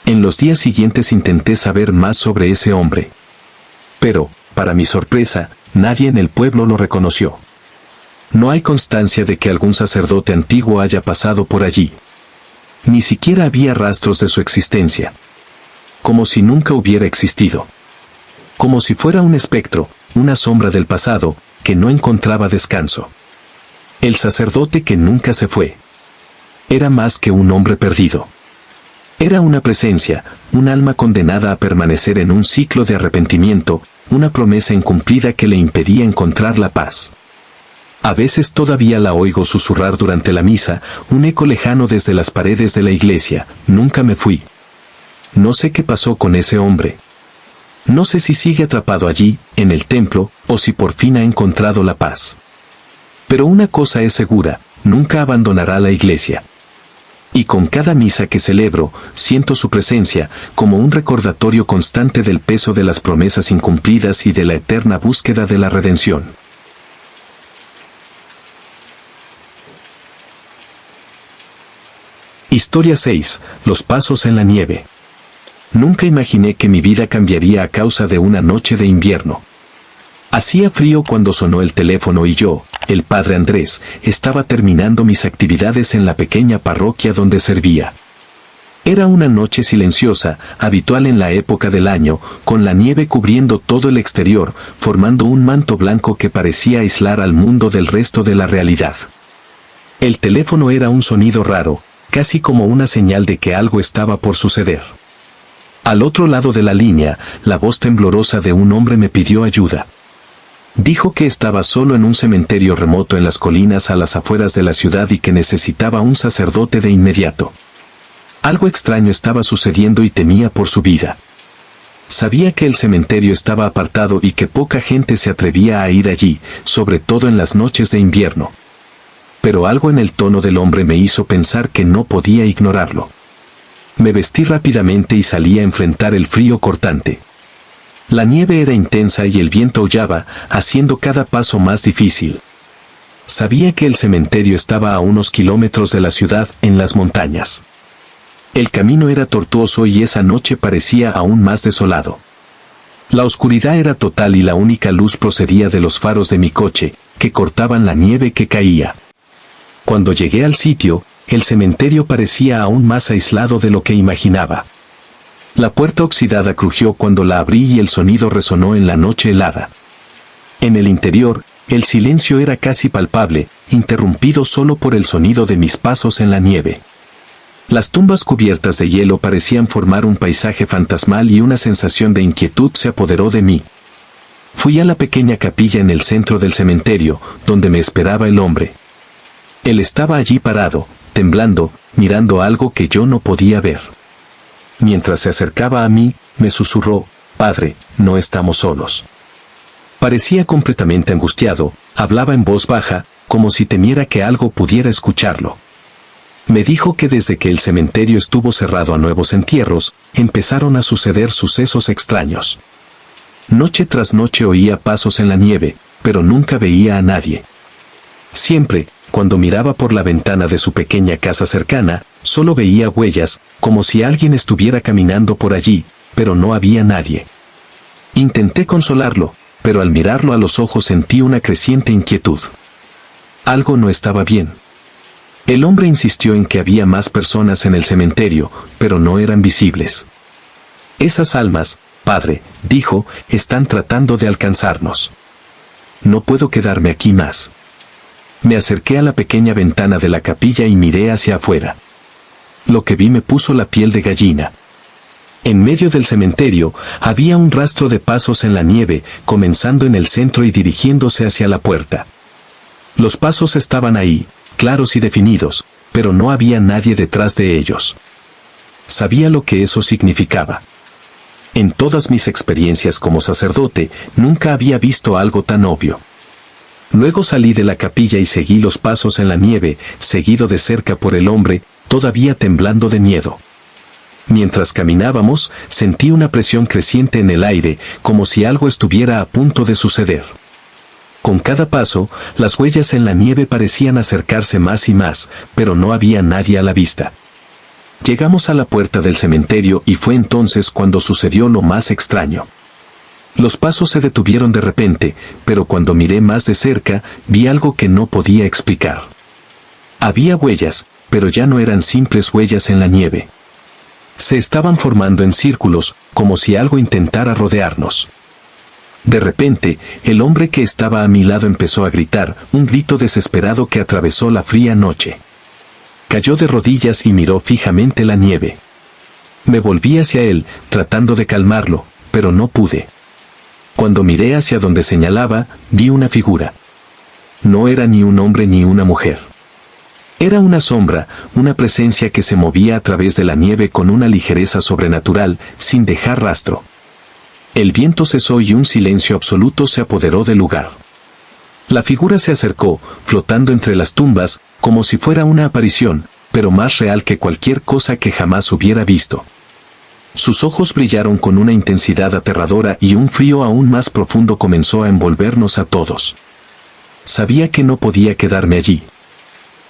A: En los días siguientes intenté saber más sobre ese hombre. Pero, para mi sorpresa, nadie en el pueblo lo reconoció. No hay constancia de que algún sacerdote antiguo haya pasado por allí. Ni siquiera había rastros de su existencia. Como si nunca hubiera existido. Como si fuera un espectro, una sombra del pasado, que no encontraba descanso. El sacerdote que nunca se fue. Era más que un hombre perdido. Era una presencia, un alma condenada a permanecer en un ciclo de arrepentimiento, una promesa incumplida que le impedía encontrar la paz. A veces todavía la oigo susurrar durante la misa, un eco lejano desde las paredes de la iglesia: nunca me fui. No sé qué pasó con ese hombre. No sé si sigue atrapado allí, en el templo, o si por fin ha encontrado la paz. Pero una cosa es segura: nunca abandonará la iglesia. Y con cada misa que celebro, siento su presencia, como un recordatorio constante del peso de las promesas incumplidas y de la eterna búsqueda de la redención. Historia 6. Los pasos en la nieve. Nunca imaginé que mi vida cambiaría a causa de una noche de invierno. Hacía frío cuando sonó el teléfono y yo, el padre Andrés, estaba terminando mis actividades en la pequeña parroquia donde servía. Era una noche silenciosa, habitual en la época del año, con la nieve cubriendo todo el exterior, formando un manto blanco que parecía aislar al mundo del resto de la realidad. El teléfono era un sonido raro, casi como una señal de que algo estaba por suceder. Al otro lado de la línea, la voz temblorosa de un hombre me pidió ayuda. Dijo que estaba solo en un cementerio remoto en las colinas a las afueras de la ciudad y que necesitaba un sacerdote de inmediato. Algo extraño estaba sucediendo y temía por su vida. Sabía que el cementerio estaba apartado y que poca gente se atrevía a ir allí, sobre todo en las noches de invierno. Pero algo en el tono del hombre me hizo pensar que no podía ignorarlo. Me vestí rápidamente y salí a enfrentar el frío cortante. La nieve era intensa y el viento aullaba, haciendo cada paso más difícil. Sabía que el cementerio estaba a unos kilómetros de la ciudad, en las montañas. El camino era tortuoso y esa noche parecía aún más desolado. La oscuridad era total y la única luz procedía de los faros de mi coche, que cortaban la nieve que caía. Cuando llegué al sitio, el cementerio parecía aún más aislado de lo que imaginaba. La puerta oxidada crujió cuando la abrí y el sonido resonó en la noche helada. En el interior, el silencio era casi palpable, interrumpido solo por el sonido de mis pasos en la nieve. Las tumbas cubiertas de hielo parecían formar un paisaje fantasmal y una sensación de inquietud se apoderó de mí. Fui a la pequeña capilla en el centro del cementerio, donde me esperaba el hombre. Él estaba allí parado, temblando, mirando algo que yo no podía ver. Mientras se acercaba a mí, me susurró: «Padre, no estamos solos». Parecía completamente angustiado, hablaba en voz baja, como si temiera que algo pudiera escucharlo. Me dijo que desde que el cementerio estuvo cerrado a nuevos entierros, empezaron a suceder sucesos extraños. Noche tras noche oía pasos en la nieve, pero nunca veía a nadie. Siempre, cuando miraba por la ventana de su pequeña casa cercana, solo veía huellas, como si alguien estuviera caminando por allí, pero no había nadie. Intenté consolarlo, pero al mirarlo a los ojos sentí una creciente inquietud. Algo no estaba bien. El hombre insistió en que había más personas en el cementerio, pero no eran visibles. «Esas almas, padre», dijo, «están tratando de alcanzarnos. No puedo quedarme aquí más». Me acerqué a la pequeña ventana de la capilla y miré hacia afuera. Lo que vi me puso la piel de gallina. En medio del cementerio, había un rastro de pasos en la nieve, comenzando en el centro y dirigiéndose hacia la puerta. Los pasos estaban ahí, claros y definidos, pero no había nadie detrás de ellos. Sabía lo que eso significaba. En todas mis experiencias como sacerdote, nunca había visto algo tan obvio. Luego salí de la capilla y seguí los pasos en la nieve, seguido de cerca por el hombre, todavía temblando de miedo. Mientras caminábamos, sentí una presión creciente en el aire, como si algo estuviera a punto de suceder. Con cada paso, las huellas en la nieve parecían acercarse más y más, pero no había nadie a la vista. Llegamos a la puerta del cementerio y fue entonces cuando sucedió lo más extraño. Los pasos se detuvieron de repente, pero cuando miré más de cerca, vi algo que no podía explicar. Había huellas, pero ya no eran simples huellas en la nieve. Se estaban formando en círculos, como si algo intentara rodearnos. De repente, el hombre que estaba a mi lado empezó a gritar, un grito desesperado que atravesó la fría noche. Cayó de rodillas y miró fijamente la nieve. Me volví hacia él, tratando de calmarlo, pero no pude. Cuando miré hacia donde señalaba, vi una figura. No era ni un hombre ni una mujer. Era una sombra, una presencia que se movía a través de la nieve con una ligereza sobrenatural, sin dejar rastro. El viento cesó y un silencio absoluto se apoderó del lugar. La figura se acercó, flotando entre las tumbas, como si fuera una aparición, pero más real que cualquier cosa que jamás hubiera visto. Sus ojos brillaron con una intensidad aterradora y un frío aún más profundo comenzó a envolvernos a todos. Sabía que no podía quedarme allí.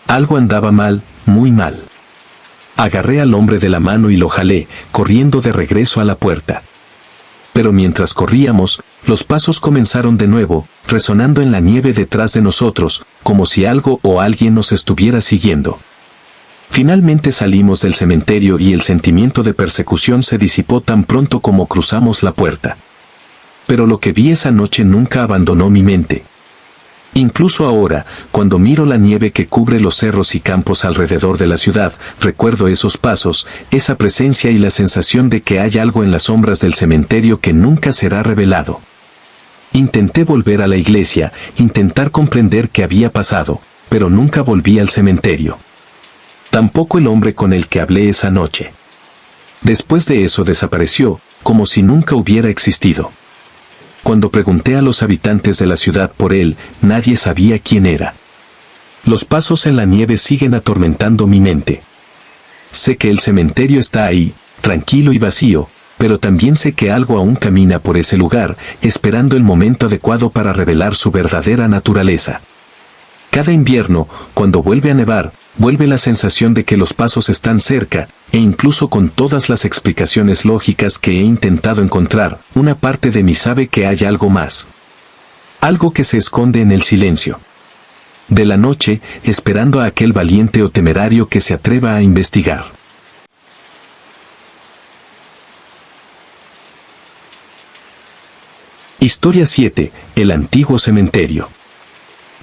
A: Algo andaba mal, muy mal. Agarré al hombre de la mano y lo jalé, corriendo de regreso a la puerta. Pero mientras corríamos, los pasos comenzaron de nuevo, resonando en la nieve detrás de nosotros, como si algo o alguien nos estuviera siguiendo. Finalmente salimos del cementerio y el sentimiento de persecución se disipó tan pronto como cruzamos la puerta. Pero lo que vi esa noche nunca abandonó mi mente. Incluso ahora, cuando miro la nieve que cubre los cerros y campos alrededor de la ciudad, recuerdo esos pasos, esa presencia y la sensación de que hay algo en las sombras del cementerio que nunca será revelado. Intenté volver a la iglesia, intentar comprender qué había pasado, pero nunca volví al cementerio. Tampoco el hombre con el que hablé esa noche. Después de eso desapareció, como si nunca hubiera existido. Cuando pregunté a los habitantes de la ciudad por él, nadie sabía quién era. Los pasos en la nieve siguen atormentando mi mente. Sé que el cementerio está ahí, tranquilo y vacío, pero también sé que algo aún camina por ese lugar, esperando el momento adecuado para revelar su verdadera naturaleza. Cada invierno, cuando vuelve a nevar, vuelve la sensación de que los pasos están cerca, e incluso con todas las explicaciones lógicas que he intentado encontrar, una parte de mí sabe que hay algo más. Algo que se esconde en el silencio de la noche, esperando a aquel valiente o temerario que se atreva a investigar. Historia 7. El antiguo cementerio.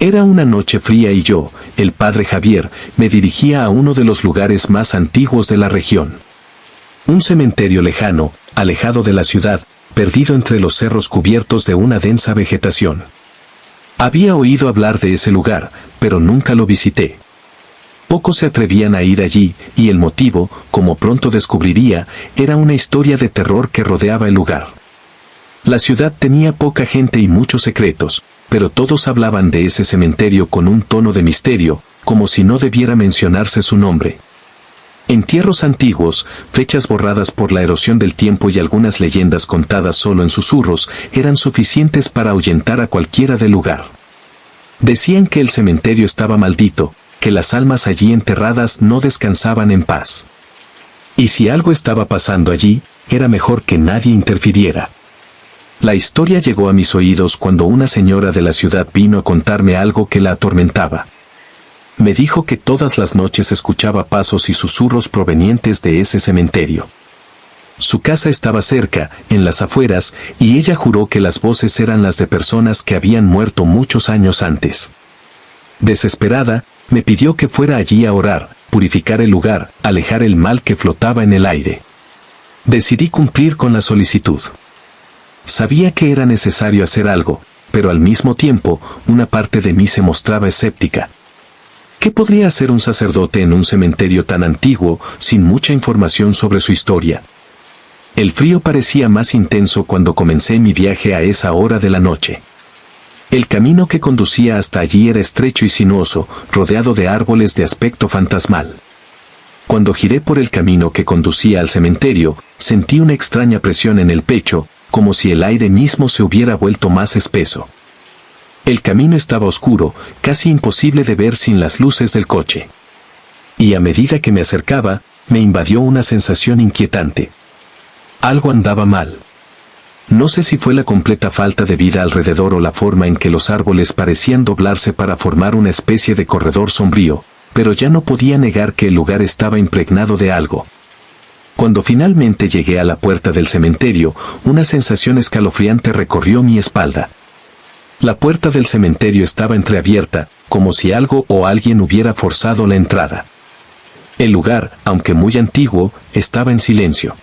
A: Era una noche fría y yo, el padre Javier, me dirigía a uno de los lugares más antiguos de la región. Un cementerio lejano, alejado de la ciudad, perdido entre los cerros cubiertos de una densa vegetación. Había oído hablar de ese lugar, pero nunca lo visité. Pocos se atrevían a ir allí, y el motivo, como pronto descubriría, era una historia de terror que rodeaba el lugar. La ciudad tenía poca gente y muchos secretos, pero todos hablaban de ese cementerio con un tono de misterio, como si no debiera mencionarse su nombre. Entierros antiguos, fechas borradas por la erosión del tiempo y algunas leyendas contadas solo en susurros, eran suficientes para ahuyentar a cualquiera del lugar. Decían que el cementerio estaba maldito, que las almas allí enterradas no descansaban en paz. Y si algo estaba pasando allí, era mejor que nadie interfiriera. La historia llegó a mis oídos cuando una señora de la ciudad vino a contarme algo que la atormentaba. Me dijo que todas las noches escuchaba pasos y susurros provenientes de ese cementerio. Su casa estaba cerca, en las afueras, y ella juró que las voces eran las de personas que habían muerto muchos años antes. Desesperada, me pidió que fuera allí a orar, purificar el lugar, alejar el mal que flotaba en el aire. Decidí cumplir con la solicitud. Sabía que era necesario hacer algo, pero al mismo tiempo, una parte de mí se mostraba escéptica. ¿Qué podría hacer un sacerdote en un cementerio tan antiguo, sin mucha información sobre su historia? El frío parecía más intenso cuando comencé mi viaje a esa hora de la noche. El camino que conducía hasta allí era estrecho y sinuoso, rodeado de árboles de aspecto fantasmal. Cuando giré por el camino que conducía al cementerio, sentí una extraña presión en el pecho, como si el aire mismo se hubiera vuelto más espeso. El camino estaba oscuro, casi imposible de ver sin las luces del coche. Y a medida que me acercaba, me invadió una sensación inquietante. Algo andaba mal. No sé si fue la completa falta de vida alrededor o la forma en que los árboles parecían doblarse para formar una especie de corredor sombrío, pero ya no podía negar que el lugar estaba impregnado de algo. Cuando finalmente llegué a la puerta del cementerio, una sensación escalofriante recorrió mi espalda. La puerta del cementerio estaba entreabierta, como si algo o alguien hubiera forzado la entrada. El lugar, aunque muy antiguo, estaba en silencio.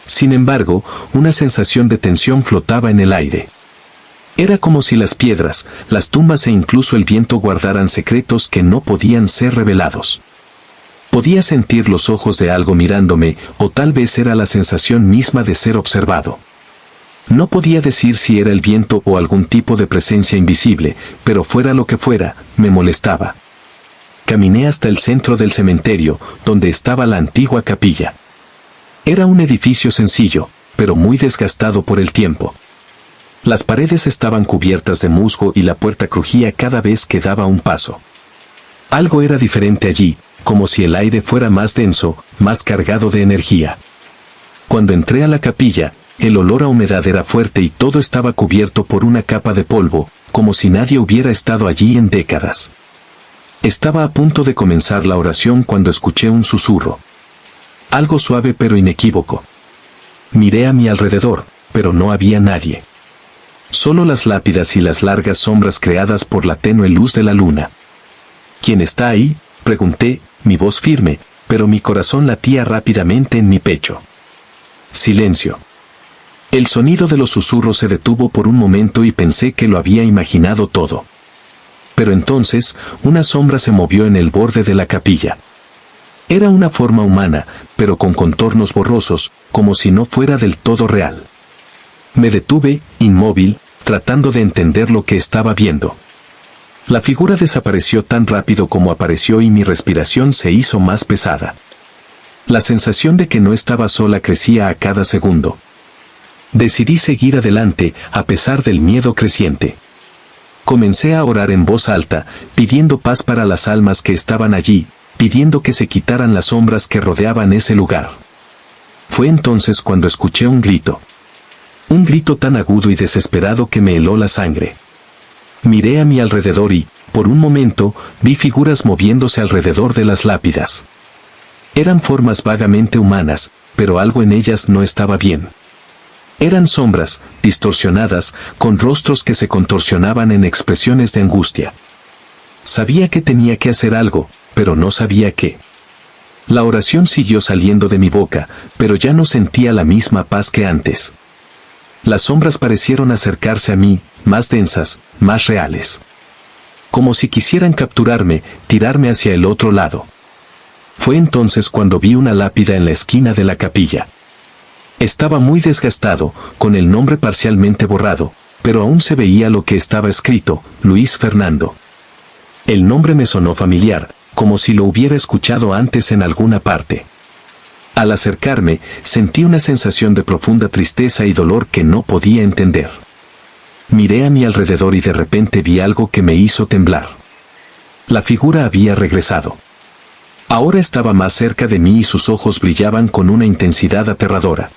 A: Sin embargo, una sensación de tensión flotaba en el aire. Era como si las piedras, las tumbas e incluso el viento guardaran secretos que no podían ser revelados. Podía sentir los ojos de algo mirándome, o tal vez era la sensación misma de ser observado. No podía decir si era el viento o algún tipo de presencia invisible, pero fuera lo que fuera, me molestaba. Caminé hasta el centro del cementerio, donde estaba la antigua capilla. Era un edificio sencillo, pero muy desgastado por el tiempo. Las paredes estaban cubiertas de musgo y la puerta crujía cada vez que daba un paso. Algo era diferente allí, como si el aire fuera más denso, más cargado de energía. Cuando entré a la capilla, el olor a humedad era fuerte y todo estaba cubierto por una capa de polvo, como si nadie hubiera estado allí en décadas. Estaba a punto de comenzar la oración cuando escuché un susurro. Algo suave pero inequívoco. Miré a mi alrededor, pero no había nadie. Solo las lápidas y las largas sombras creadas por la tenue luz de la luna. ¿Quién está ahí?, pregunté, mi voz firme, pero mi corazón latía rápidamente en mi pecho. Silencio. El sonido de los susurros se detuvo por un momento y pensé que lo había imaginado todo. Pero entonces, una sombra se movió en el borde de la capilla. Era una forma humana, pero con contornos borrosos, como si no fuera del todo real. Me detuve, inmóvil, tratando de entender lo que estaba viendo. La figura desapareció tan rápido como apareció y mi respiración se hizo más pesada. La sensación de que no estaba sola crecía a cada segundo. Decidí seguir adelante, a pesar del miedo creciente. Comencé a orar en voz alta, pidiendo paz para las almas que estaban allí, pidiendo que se quitaran las sombras que rodeaban ese lugar. Fue entonces cuando escuché un grito. Un grito tan agudo y desesperado que me heló la sangre. Miré a mi alrededor y, por un momento, vi figuras moviéndose alrededor de las lápidas. Eran formas vagamente humanas, pero algo en ellas no estaba bien. Eran sombras, distorsionadas, con rostros que se contorsionaban en expresiones de angustia. Sabía que tenía que hacer algo, pero no sabía qué. La oración siguió saliendo de mi boca, pero ya no sentía la misma paz que antes. Las sombras parecieron acercarse a mí, más densas, más reales. Como si quisieran capturarme, tirarme hacia el otro lado. Fue entonces cuando vi una lápida en la esquina de la capilla. Estaba muy desgastado, con el nombre parcialmente borrado, pero aún se veía lo que estaba escrito, Luis Fernando. El nombre me sonó familiar, como si lo hubiera escuchado antes en alguna parte. Al acercarme, sentí una sensación de profunda tristeza y dolor que no podía entender. Miré a mi alrededor y de repente vi algo que me hizo temblar. La figura había regresado. Ahora estaba más cerca de mí y sus ojos brillaban con una intensidad aterradora.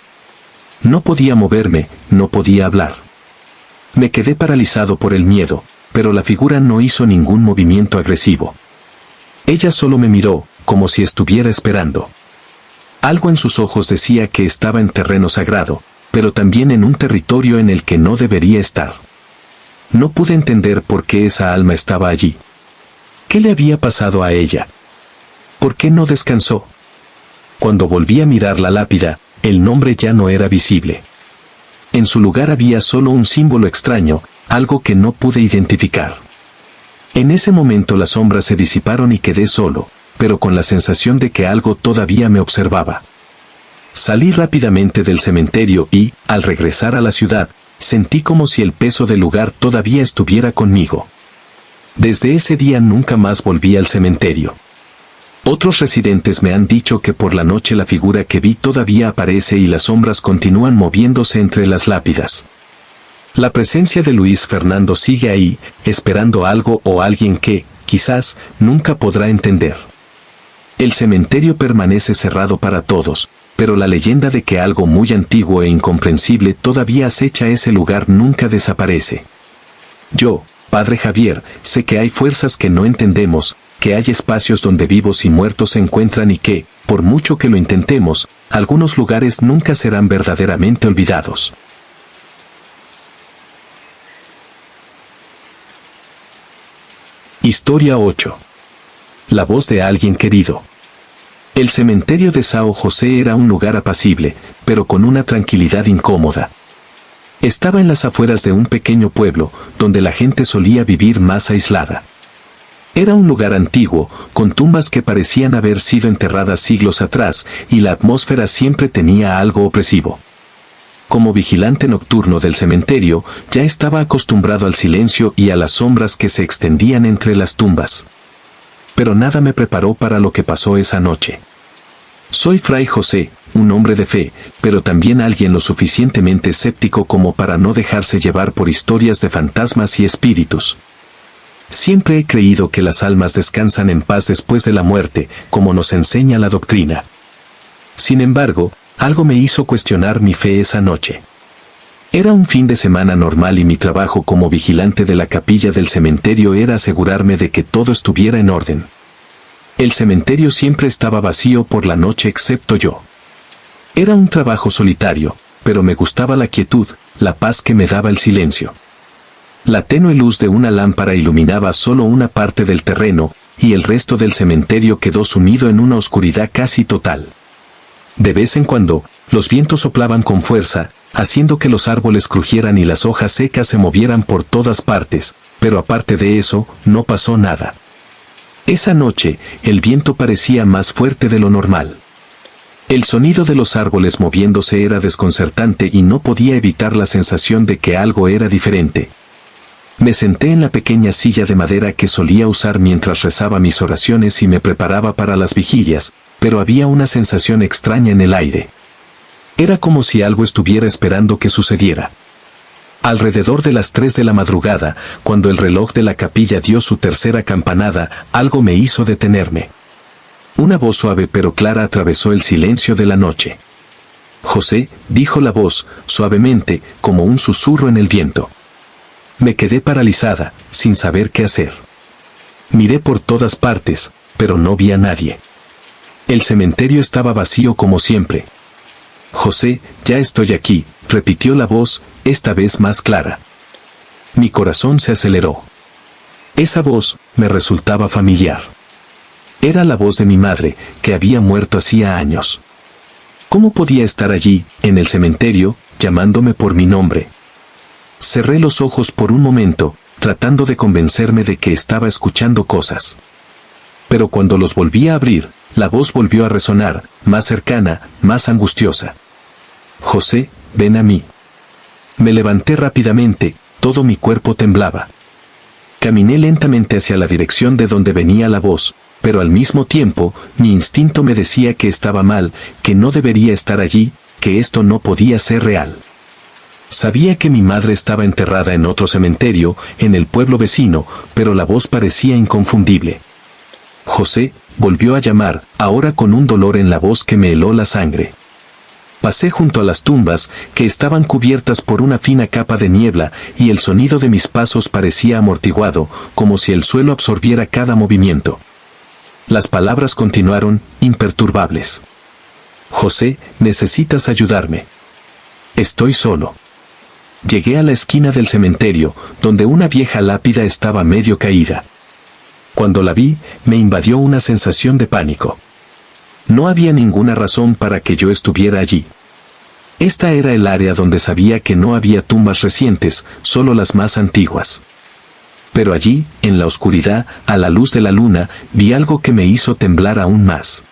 A: No podía moverme, no podía hablar. Me quedé paralizado por el miedo, pero la figura no hizo ningún movimiento agresivo. Ella solo me miró, como si estuviera esperando. Algo en sus ojos decía que estaba en terreno sagrado, pero también en un territorio en el que no debería estar. No pude entender por qué esa alma estaba allí. ¿Qué le había pasado a ella? ¿Por qué no descansó? Cuando volví a mirar la lápida, el nombre ya no era visible. En su lugar había solo un símbolo extraño, algo que no pude identificar. En ese momento las sombras se disiparon y quedé solo, pero con la sensación de que algo todavía me observaba. Salí rápidamente del cementerio y, al regresar a la ciudad, sentí como si el peso del lugar todavía estuviera conmigo. Desde ese día nunca más volví al cementerio. Otros residentes me han dicho que por la noche la figura que vi todavía aparece y las sombras continúan moviéndose entre las lápidas. La presencia de Luis Fernando sigue ahí, esperando algo o alguien que, quizás, nunca podrá entender. El cementerio permanece cerrado para todos, pero la leyenda de que algo muy antiguo e incomprensible todavía acecha ese lugar nunca desaparece. Yo, Padre Javier, sé que hay fuerzas que no entendemos, que hay espacios donde vivos y muertos se encuentran y que, por mucho que lo intentemos, algunos lugares nunca serán verdaderamente olvidados. Historia 8. La voz de alguien querido. El cementerio de São José era un lugar apacible, pero con una tranquilidad incómoda. Estaba en las afueras de un pequeño pueblo, donde la gente solía vivir más aislada. Era un lugar antiguo, con tumbas que parecían haber sido enterradas siglos atrás, y la atmósfera siempre tenía algo opresivo. Como vigilante nocturno del cementerio, ya estaba acostumbrado al silencio y a las sombras que se extendían entre las tumbas. Pero nada me preparó para lo que pasó esa noche. Soy Fray José, un hombre de fe, pero también alguien lo suficientemente escéptico como para no dejarse llevar por historias de fantasmas y espíritus. Siempre he creído que las almas descansan en paz después de la muerte, como nos enseña la doctrina. Sin embargo, algo me hizo cuestionar mi fe esa noche. Era un fin de semana normal y mi trabajo como vigilante de la capilla del cementerio era asegurarme de que todo estuviera en orden. El cementerio siempre estaba vacío por la noche excepto yo. Era un trabajo solitario, pero me gustaba la quietud, la paz que me daba el silencio. La tenue luz de una lámpara iluminaba solo una parte del terreno, y el resto del cementerio quedó sumido en una oscuridad casi total. De vez en cuando, los vientos soplaban con fuerza, haciendo que los árboles crujieran y las hojas secas se movieran por todas partes, pero aparte de eso, no pasó nada. Esa noche, el viento parecía más fuerte de lo normal. El sonido de los árboles moviéndose era desconcertante y no podía evitar la sensación de que algo era diferente. Me senté en la pequeña silla de madera que solía usar mientras rezaba mis oraciones y me preparaba para las vigilias, pero había una sensación extraña en el aire. Era como si algo estuviera esperando que sucediera. Alrededor de las 3 de la madrugada, cuando el reloj de la capilla dio su tercera campanada, algo me hizo detenerme. Una voz suave pero clara atravesó el silencio de la noche. José, dijo la voz, suavemente, como un susurro en el viento. Me quedé paralizada, sin saber qué hacer. Miré por todas partes, pero no vi a nadie. El cementerio estaba vacío como siempre. José, ya estoy aquí, repitió la voz, esta vez más clara. Mi corazón se aceleró. Esa voz me resultaba familiar. Era la voz de mi madre, que había muerto hacía años. ¿Cómo podía estar allí, en el cementerio, llamándome por mi nombre? Cerré los ojos por un momento, tratando de convencerme de que estaba escuchando cosas. Pero cuando los volví a abrir, la voz volvió a resonar, más cercana, más angustiosa. José, ven a mí. Me levanté rápidamente, todo mi cuerpo temblaba. Caminé lentamente hacia la dirección de donde venía la voz, pero al mismo tiempo, mi instinto me decía que estaba mal, que no debería estar allí, que esto no podía ser real. Sabía que mi madre estaba enterrada en otro cementerio, en el pueblo vecino, pero la voz parecía inconfundible. José, volvió a llamar, ahora con un dolor en la voz que me heló la sangre. Pasé junto a las tumbas, que estaban cubiertas por una fina capa de niebla, y el sonido de mis pasos parecía amortiguado, como si el suelo absorbiera cada movimiento. Las palabras continuaron, imperturbables. José, necesitas ayudarme. Estoy solo. Llegué a la esquina del cementerio, donde una vieja lápida estaba medio caída. Cuando la vi, me invadió una sensación de pánico. No había ninguna razón para que yo estuviera allí. Esta era el área donde sabía que no había tumbas recientes, solo las más antiguas. Pero allí, en la oscuridad, a la luz de la luna, vi algo que me hizo temblar aún más.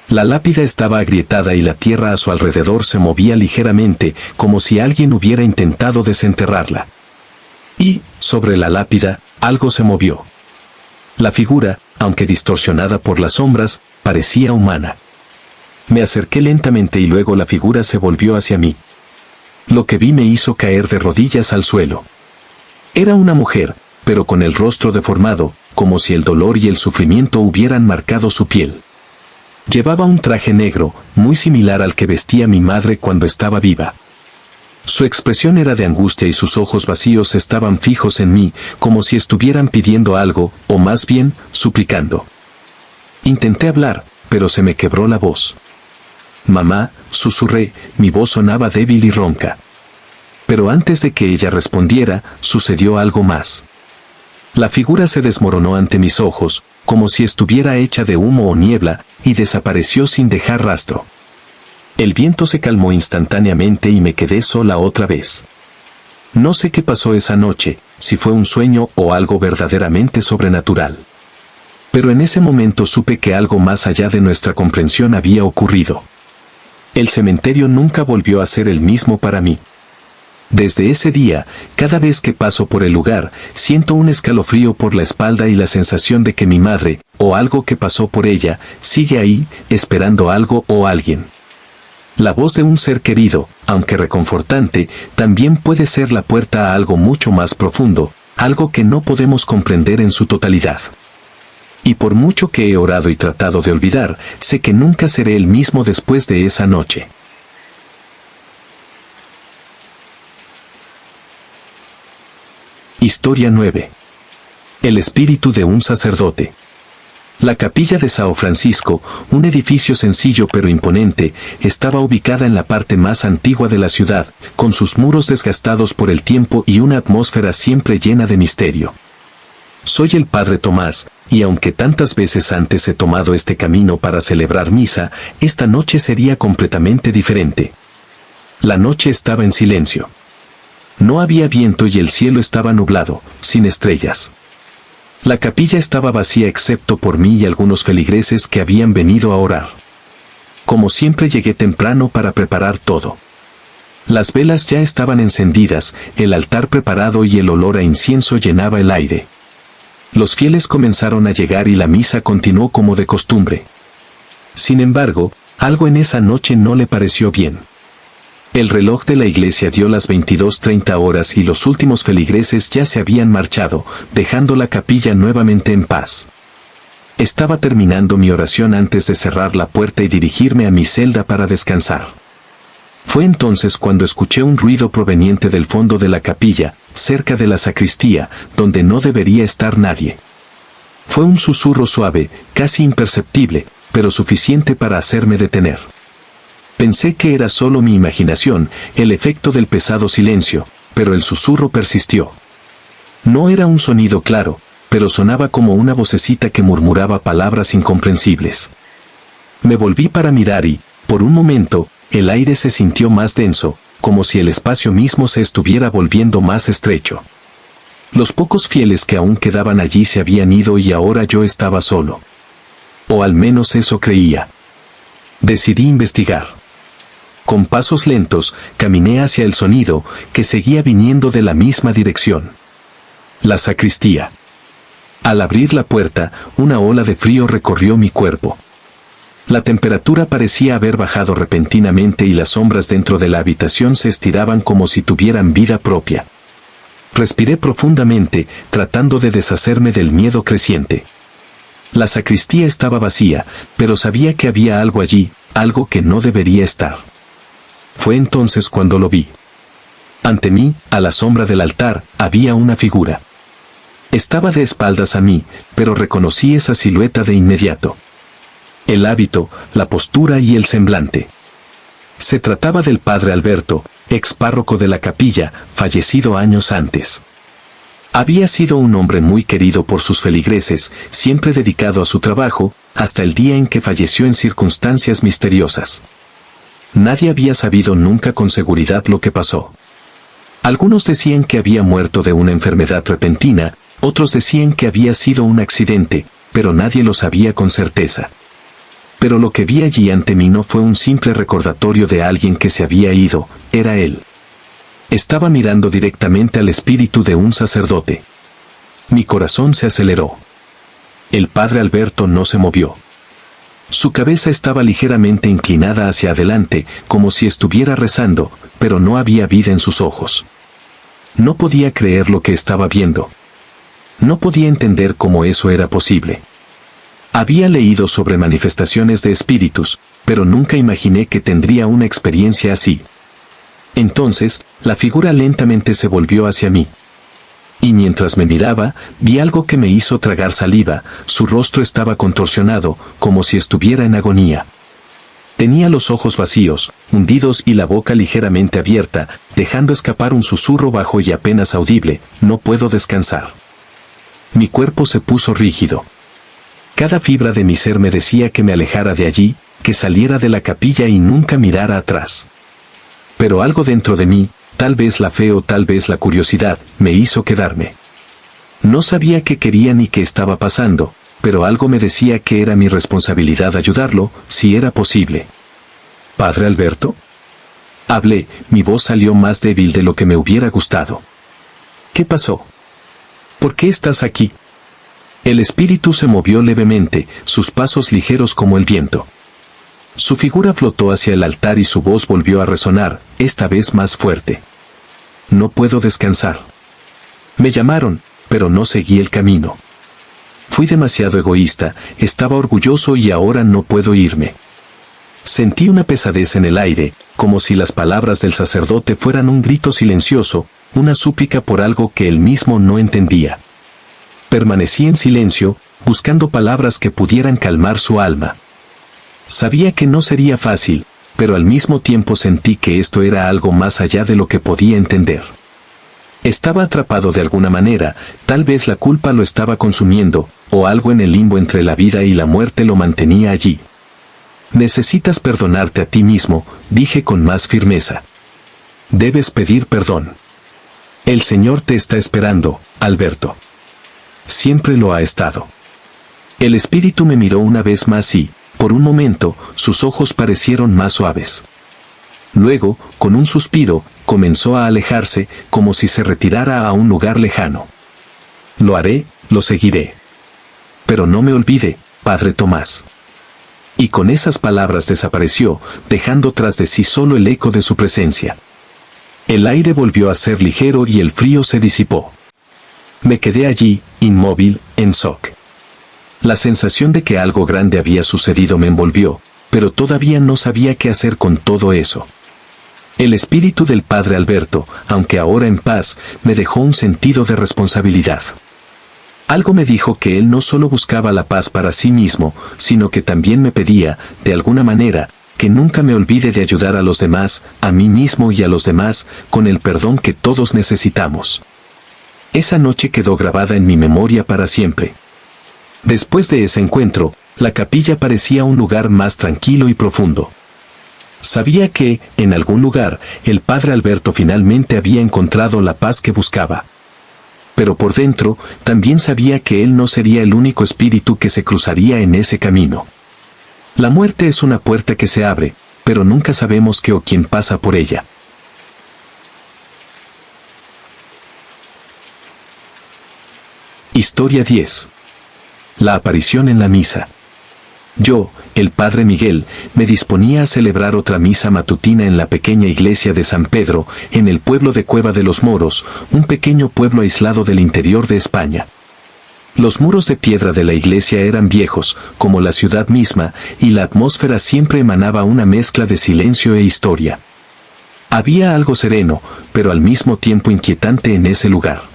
A: La lápida estaba agrietada y la tierra a su alrededor se movía ligeramente, como si alguien hubiera intentado desenterrarla. Y, sobre la lápida, algo se movió. La figura, aunque distorsionada por las sombras, parecía humana. Me acerqué lentamente y luego la figura se volvió hacia mí. Lo que vi me hizo caer de rodillas al suelo. Era una mujer, pero con el rostro deformado, como si el dolor y el sufrimiento hubieran marcado su piel. Llevaba un traje negro, muy similar al que vestía mi madre cuando estaba viva. Su expresión era de angustia y sus ojos vacíos estaban fijos en mí, como si estuvieran pidiendo algo, o más bien, suplicando. Intenté hablar, pero se me quebró la voz. Mamá, susurré, mi voz sonaba débil y ronca. Pero antes de que ella respondiera, sucedió algo más. La figura se desmoronó ante mis ojos, como si estuviera hecha de humo o niebla, y desapareció sin dejar rastro. El viento se calmó instantáneamente y me quedé sola otra vez. No sé qué pasó esa noche, si fue un sueño o algo verdaderamente sobrenatural. Pero en ese momento supe que algo más allá de nuestra comprensión había ocurrido. El cementerio nunca volvió a ser el mismo para mí. Desde ese día, cada vez que paso por el lugar, siento un escalofrío por la espalda y la sensación de que mi madre, o algo que pasó por ella, sigue ahí, esperando algo o alguien. La voz de un ser querido, aunque reconfortante, también puede ser la puerta a algo mucho más profundo, algo que no podemos comprender en su totalidad. Y por mucho que he orado y tratado de olvidar, sé que nunca seré el mismo después de esa noche. Historia 9. El espíritu de un sacerdote. La capilla de São Francisco, un edificio sencillo pero imponente, estaba ubicada en la parte más antigua de la ciudad, con sus muros desgastados por el tiempo y una atmósfera siempre llena de misterio. Soy el padre Tomás, y aunque tantas veces antes he tomado este camino para celebrar misa, esta noche sería completamente diferente. La noche estaba en silencio. No había viento y el cielo estaba nublado, sin estrellas. La capilla estaba vacía excepto por mí y algunos feligreses que habían venido a orar. Como siempre llegué temprano para preparar todo. Las velas ya estaban encendidas, el altar preparado y el olor a incienso llenaba el aire. Los fieles comenzaron a llegar y la misa continuó como de costumbre. Sin embargo, algo en esa noche no le pareció bien. El reloj de la iglesia dio las 22:30 horas y los últimos feligreses ya se habían marchado, dejando la capilla nuevamente en paz. Estaba terminando mi oración antes de cerrar la puerta y dirigirme a mi celda para descansar. Fue entonces cuando escuché un ruido proveniente del fondo de la capilla, cerca de la sacristía, donde no debería estar nadie. Fue un susurro suave, casi imperceptible, pero suficiente para hacerme detener. Pensé que era solo mi imaginación, el efecto del pesado silencio, pero el susurro persistió. No era un sonido claro, pero sonaba como una vocecita que murmuraba palabras incomprensibles. Me volví para mirar y, por un momento, el aire se sintió más denso, como si el espacio mismo se estuviera volviendo más estrecho. Los pocos fieles que aún quedaban allí se habían ido y ahora yo estaba solo. O al menos eso creía. Decidí investigar. Con pasos lentos, caminé hacia el sonido, que seguía viniendo de la misma dirección. La sacristía. Al abrir la puerta, una ola de frío recorrió mi cuerpo. La temperatura parecía haber bajado repentinamente y las sombras dentro de la habitación se estiraban como si tuvieran vida propia. Respiré profundamente, tratando de deshacerme del miedo creciente. La sacristía estaba vacía, pero sabía que había algo allí, algo que no debería estar. Fue entonces cuando lo vi. Ante mí, a la sombra del altar, había una figura. Estaba de espaldas a mí, pero reconocí esa silueta de inmediato. El hábito, la postura y el semblante. Se trataba del padre Alberto, ex párroco de la capilla, fallecido años antes. Había sido un hombre muy querido por sus feligreses, siempre dedicado a su trabajo, hasta el día en que falleció en circunstancias misteriosas. Nadie había sabido nunca con seguridad lo que pasó. Algunos decían que había muerto de una enfermedad repentina, otros decían que había sido un accidente, pero nadie lo sabía con certeza. Pero lo que vi allí ante mí no fue un simple recordatorio de alguien que se había ido, era él. Estaba mirando directamente al espíritu de un sacerdote. Mi corazón se aceleró. El padre Alberto no se movió. Su cabeza estaba ligeramente inclinada hacia adelante, como si estuviera rezando, pero no había vida en sus ojos. No podía creer lo que estaba viendo. No podía entender cómo eso era posible. Había leído sobre manifestaciones de espíritus, pero nunca imaginé que tendría una experiencia así. Entonces, la figura lentamente se volvió hacia mí. Y mientras me miraba, vi algo que me hizo tragar saliva, su rostro estaba contorsionado, como si estuviera en agonía. Tenía los ojos vacíos, hundidos y la boca ligeramente abierta, dejando escapar un susurro bajo y apenas audible, no puedo descansar. Mi cuerpo se puso rígido. Cada fibra de mi ser me decía que me alejara de allí, que saliera de la capilla y nunca mirara atrás. Pero algo dentro de mí, tal vez la fe o tal vez la curiosidad, me hizo quedarme. No sabía qué quería ni qué estaba pasando, pero algo me decía que era mi responsabilidad ayudarlo, si era posible. ¿Padre Alberto? Hablé, mi voz salió más débil de lo que me hubiera gustado. ¿Qué pasó? ¿Por qué estás aquí? El espíritu se movió levemente, sus pasos ligeros como el viento. Su figura flotó hacia el altar y su voz volvió a resonar, esta vez más fuerte. No puedo descansar. Me llamaron, pero no seguí el camino. Fui demasiado egoísta, estaba orgulloso y ahora no puedo irme. Sentí una pesadez en el aire, como si las palabras del sacerdote fueran un grito silencioso, una súplica por algo que él mismo no entendía. Permanecí en silencio, buscando palabras que pudieran calmar su alma. Sabía que no sería fácil, pero al mismo tiempo sentí que esto era algo más allá de lo que podía entender. Estaba atrapado de alguna manera, tal vez la culpa lo estaba consumiendo, o algo en el limbo entre la vida y la muerte lo mantenía allí. Necesitas perdonarte a ti mismo, dije con más firmeza. Debes pedir perdón. El Señor te está esperando, Alberto. Siempre lo ha estado. El espíritu me miró una vez más y, por un momento, sus ojos parecieron más suaves. Luego, con un suspiro, comenzó a alejarse, como si se retirara a un lugar lejano. Lo haré, lo seguiré. Pero no me olvide, Padre Tomás. Y con esas palabras desapareció, dejando tras de sí solo el eco de su presencia. El aire volvió a ser ligero y el frío se disipó. Me quedé allí, inmóvil, en shock. La sensación de que algo grande había sucedido me envolvió, pero todavía no sabía qué hacer con todo eso. El espíritu del padre Alberto, aunque ahora en paz, me dejó un sentido de responsabilidad. Algo me dijo que él no solo buscaba la paz para sí mismo, sino que también me pedía, de alguna manera, que nunca me olvide de ayudar a los demás, a mí mismo y a los demás, con el perdón que todos necesitamos. Esa noche quedó grabada en mi memoria para siempre. Después de ese encuentro, la capilla parecía un lugar más tranquilo y profundo. Sabía que, en algún lugar, el padre Alberto finalmente había encontrado la paz que buscaba. Pero por dentro, también sabía que él no sería el único espíritu que se cruzaría en ese camino. La muerte es una puerta que se abre, pero nunca sabemos qué o quién pasa por ella. Historia 10. La aparición en la misa. Yo, el padre Miguel, me disponía a celebrar otra misa matutina en la pequeña iglesia de San Pedro, en el pueblo de Cueva de los Moros, un pequeño pueblo aislado del interior de España. Los muros de piedra de la iglesia eran viejos, como la ciudad misma, y la atmósfera siempre emanaba una mezcla de silencio e historia. Había algo sereno, pero al mismo tiempo inquietante en ese lugar.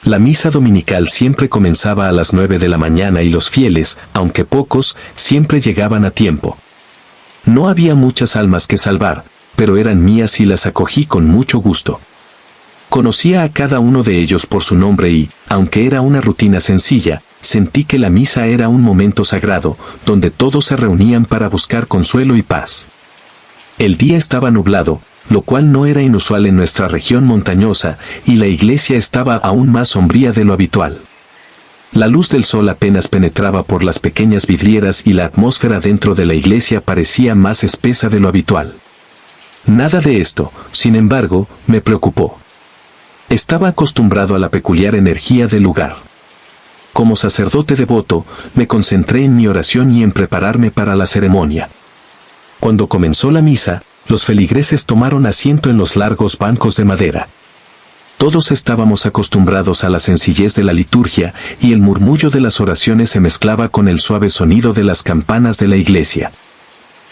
A: La misa dominical siempre comenzaba a las 9 de la mañana y los fieles, aunque pocos, siempre llegaban a tiempo. No había muchas almas que salvar, pero eran mías y las acogí con mucho gusto. Conocía a cada uno de ellos por su nombre y, aunque era una rutina sencilla, sentí que la misa era un momento sagrado, donde todos se reunían para buscar consuelo y paz. El día estaba nublado, lo cual no era inusual en nuestra región montañosa, y la iglesia estaba aún más sombría de lo habitual. La luz del sol apenas penetraba por las pequeñas vidrieras y la atmósfera dentro de la iglesia parecía más espesa de lo habitual. Nada de esto, sin embargo, me preocupó. Estaba acostumbrado a la peculiar energía del lugar. Como sacerdote devoto, me concentré en mi oración y en prepararme para la ceremonia. Cuando comenzó la misa, los feligreses tomaron asiento en los largos bancos de madera. Todos estábamos acostumbrados a la sencillez de la liturgia, y el murmullo de las oraciones se mezclaba con el suave sonido de las campanas de la iglesia.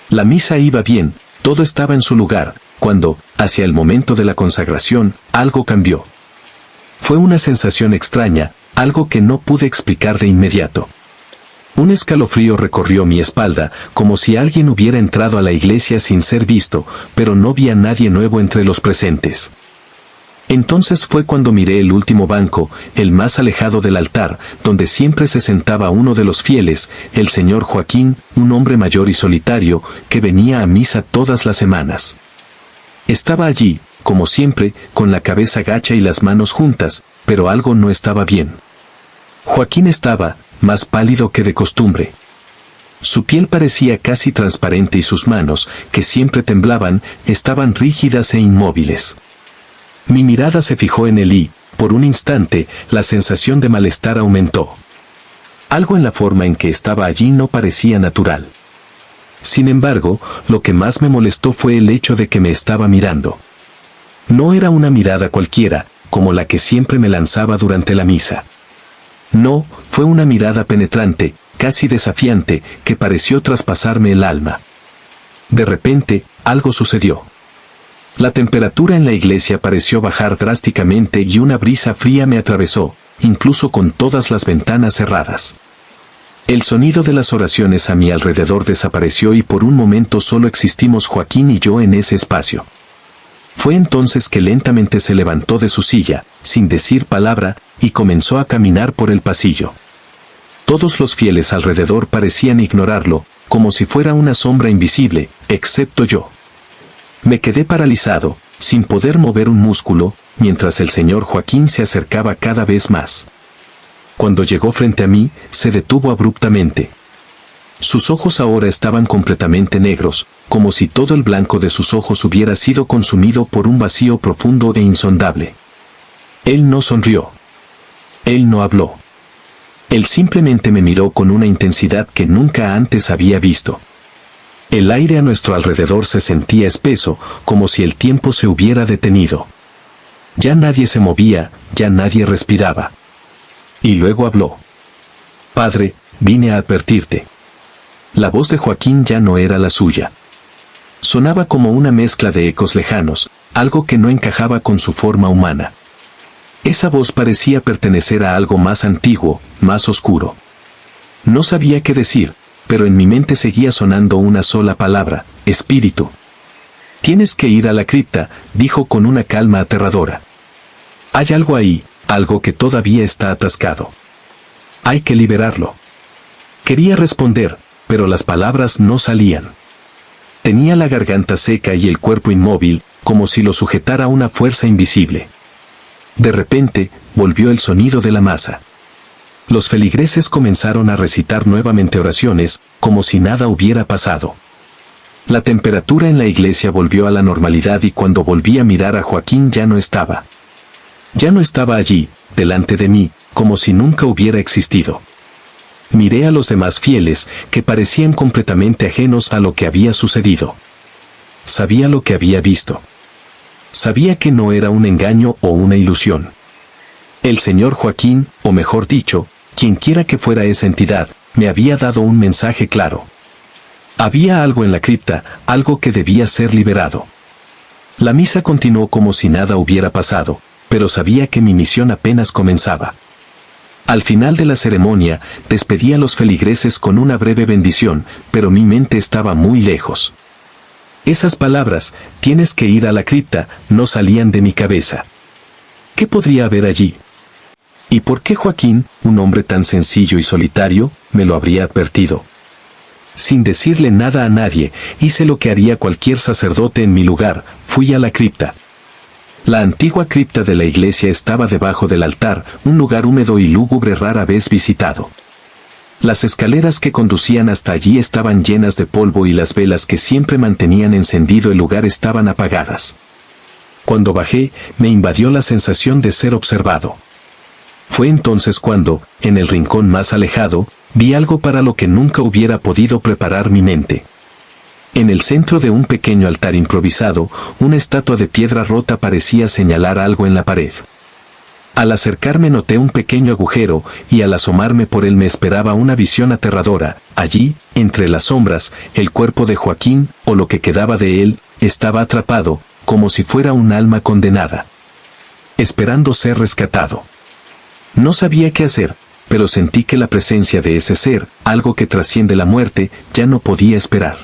A: La misa iba bien, todo estaba en su lugar, cuando, hacia el momento de la consagración, algo cambió. Fue una sensación extraña, algo que no pude explicar de inmediato. Un escalofrío recorrió mi espalda, como si alguien hubiera entrado a la iglesia sin ser visto, pero no vi a nadie nuevo entre los presentes. Entonces fue cuando miré el último banco, el más alejado del altar, donde siempre se sentaba uno de los fieles, el señor Joaquín, un hombre mayor y solitario, que venía a misa todas las semanas. Estaba allí, como siempre, con la cabeza gacha y las manos juntas, pero algo no estaba bien. Joaquín estaba más pálido que de costumbre. Su piel parecía casi transparente y sus manos, que siempre temblaban, estaban rígidas e inmóviles. Mi mirada se fijó en él y, por un instante, la sensación de malestar aumentó. Algo en la forma en que estaba allí no parecía natural. Sin embargo, lo que más me molestó fue el hecho de que me estaba mirando. No era una mirada cualquiera, como la que siempre me lanzaba durante la misa. No, fue una mirada penetrante, casi desafiante, que pareció traspasarme el alma. De repente, algo sucedió. La temperatura en la iglesia pareció bajar drásticamente y una brisa fría me atravesó, incluso con todas las ventanas cerradas. El sonido de las oraciones a mi alrededor desapareció y por un momento solo existimos Joaquín y yo en ese espacio. Fue entonces que lentamente se levantó de su silla, sin decir palabra, y comenzó a caminar por el pasillo. Todos los fieles alrededor parecían ignorarlo, como si fuera una sombra invisible, excepto yo. Me quedé paralizado, sin poder mover un músculo, mientras el señor Joaquín se acercaba cada vez más. Cuando llegó frente a mí, se detuvo abruptamente. Sus ojos ahora estaban completamente negros, como si todo el blanco de sus ojos hubiera sido consumido por un vacío profundo e insondable. Él no sonrió. Él no habló. Él simplemente me miró con una intensidad que nunca antes había visto. El aire a nuestro alrededor se sentía espeso, como si el tiempo se hubiera detenido. Ya nadie se movía, ya nadie respiraba. Y luego habló. Padre, vine a advertirte. La voz de Joaquín ya no era la suya. Sonaba como una mezcla de ecos lejanos, algo que no encajaba con su forma humana. Esa voz parecía pertenecer a algo más antiguo, más oscuro. No sabía qué decir, pero en mi mente seguía sonando una sola palabra: espíritu. Tienes que ir a la cripta, dijo con una calma aterradora. Hay algo ahí, algo que todavía está atascado. Hay que liberarlo. Quería responder, pero las palabras no salían. Tenía la garganta seca y el cuerpo inmóvil, como si lo sujetara una fuerza invisible. De repente, volvió el sonido de la masa. Los feligreses comenzaron a recitar nuevamente oraciones, como si nada hubiera pasado. La temperatura en la iglesia volvió a la normalidad y cuando volví a mirar a Joaquín ya no estaba. Ya no estaba allí, delante de mí, como si nunca hubiera existido. Miré a los demás fieles, que parecían completamente ajenos a lo que había sucedido. Sabía lo que había visto. Sabía que no era un engaño o una ilusión. El señor Joaquín, o mejor dicho, quienquiera que fuera esa entidad, me había dado un mensaje claro. Había algo en la cripta, algo que debía ser liberado. La misa continuó como si nada hubiera pasado, pero sabía que mi misión apenas comenzaba. Al final de la ceremonia, despedí a los feligreses con una breve bendición, pero mi mente estaba muy lejos. Esas palabras, tienes que ir a la cripta, no salían de mi cabeza. ¿Qué podría haber allí? ¿Y por qué Joaquín, un hombre tan sencillo y solitario, me lo habría advertido? Sin decirle nada a nadie, hice lo que haría cualquier sacerdote en mi lugar, fui a la cripta. La antigua cripta de la iglesia estaba debajo del altar, un lugar húmedo y lúgubre rara vez visitado. Las escaleras que conducían hasta allí estaban llenas de polvo y las velas que siempre mantenían encendido el lugar estaban apagadas. Cuando bajé, me invadió la sensación de ser observado. Fue entonces cuando, en el rincón más alejado, vi algo para lo que nunca hubiera podido preparar mi mente. En el centro de un pequeño altar improvisado, una estatua de piedra rota parecía señalar algo en la pared. Al acercarme noté un pequeño agujero, y al asomarme por él me esperaba una visión aterradora. Allí, entre las sombras, el cuerpo de Joaquín, o lo que quedaba de él, estaba atrapado, como si fuera un alma condenada, esperando ser rescatado. No sabía qué hacer, pero sentí que la presencia de ese ser, algo que trasciende la muerte, ya no podía esperar.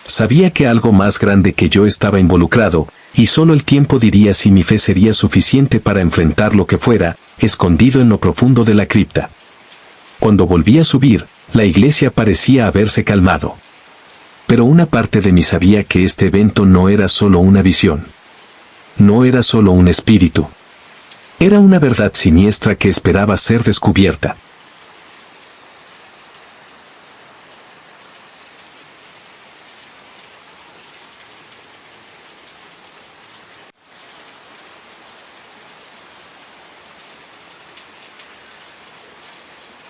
A: Sabía que algo más grande que yo estaba involucrado, y solo el tiempo diría si mi fe sería suficiente para enfrentar lo que fuera, escondido en lo profundo de la cripta. Cuando volví a subir, la iglesia parecía haberse calmado. Pero una parte de mí sabía que este evento no era solo una visión. No era solo un espíritu. Era una verdad siniestra que esperaba ser descubierta.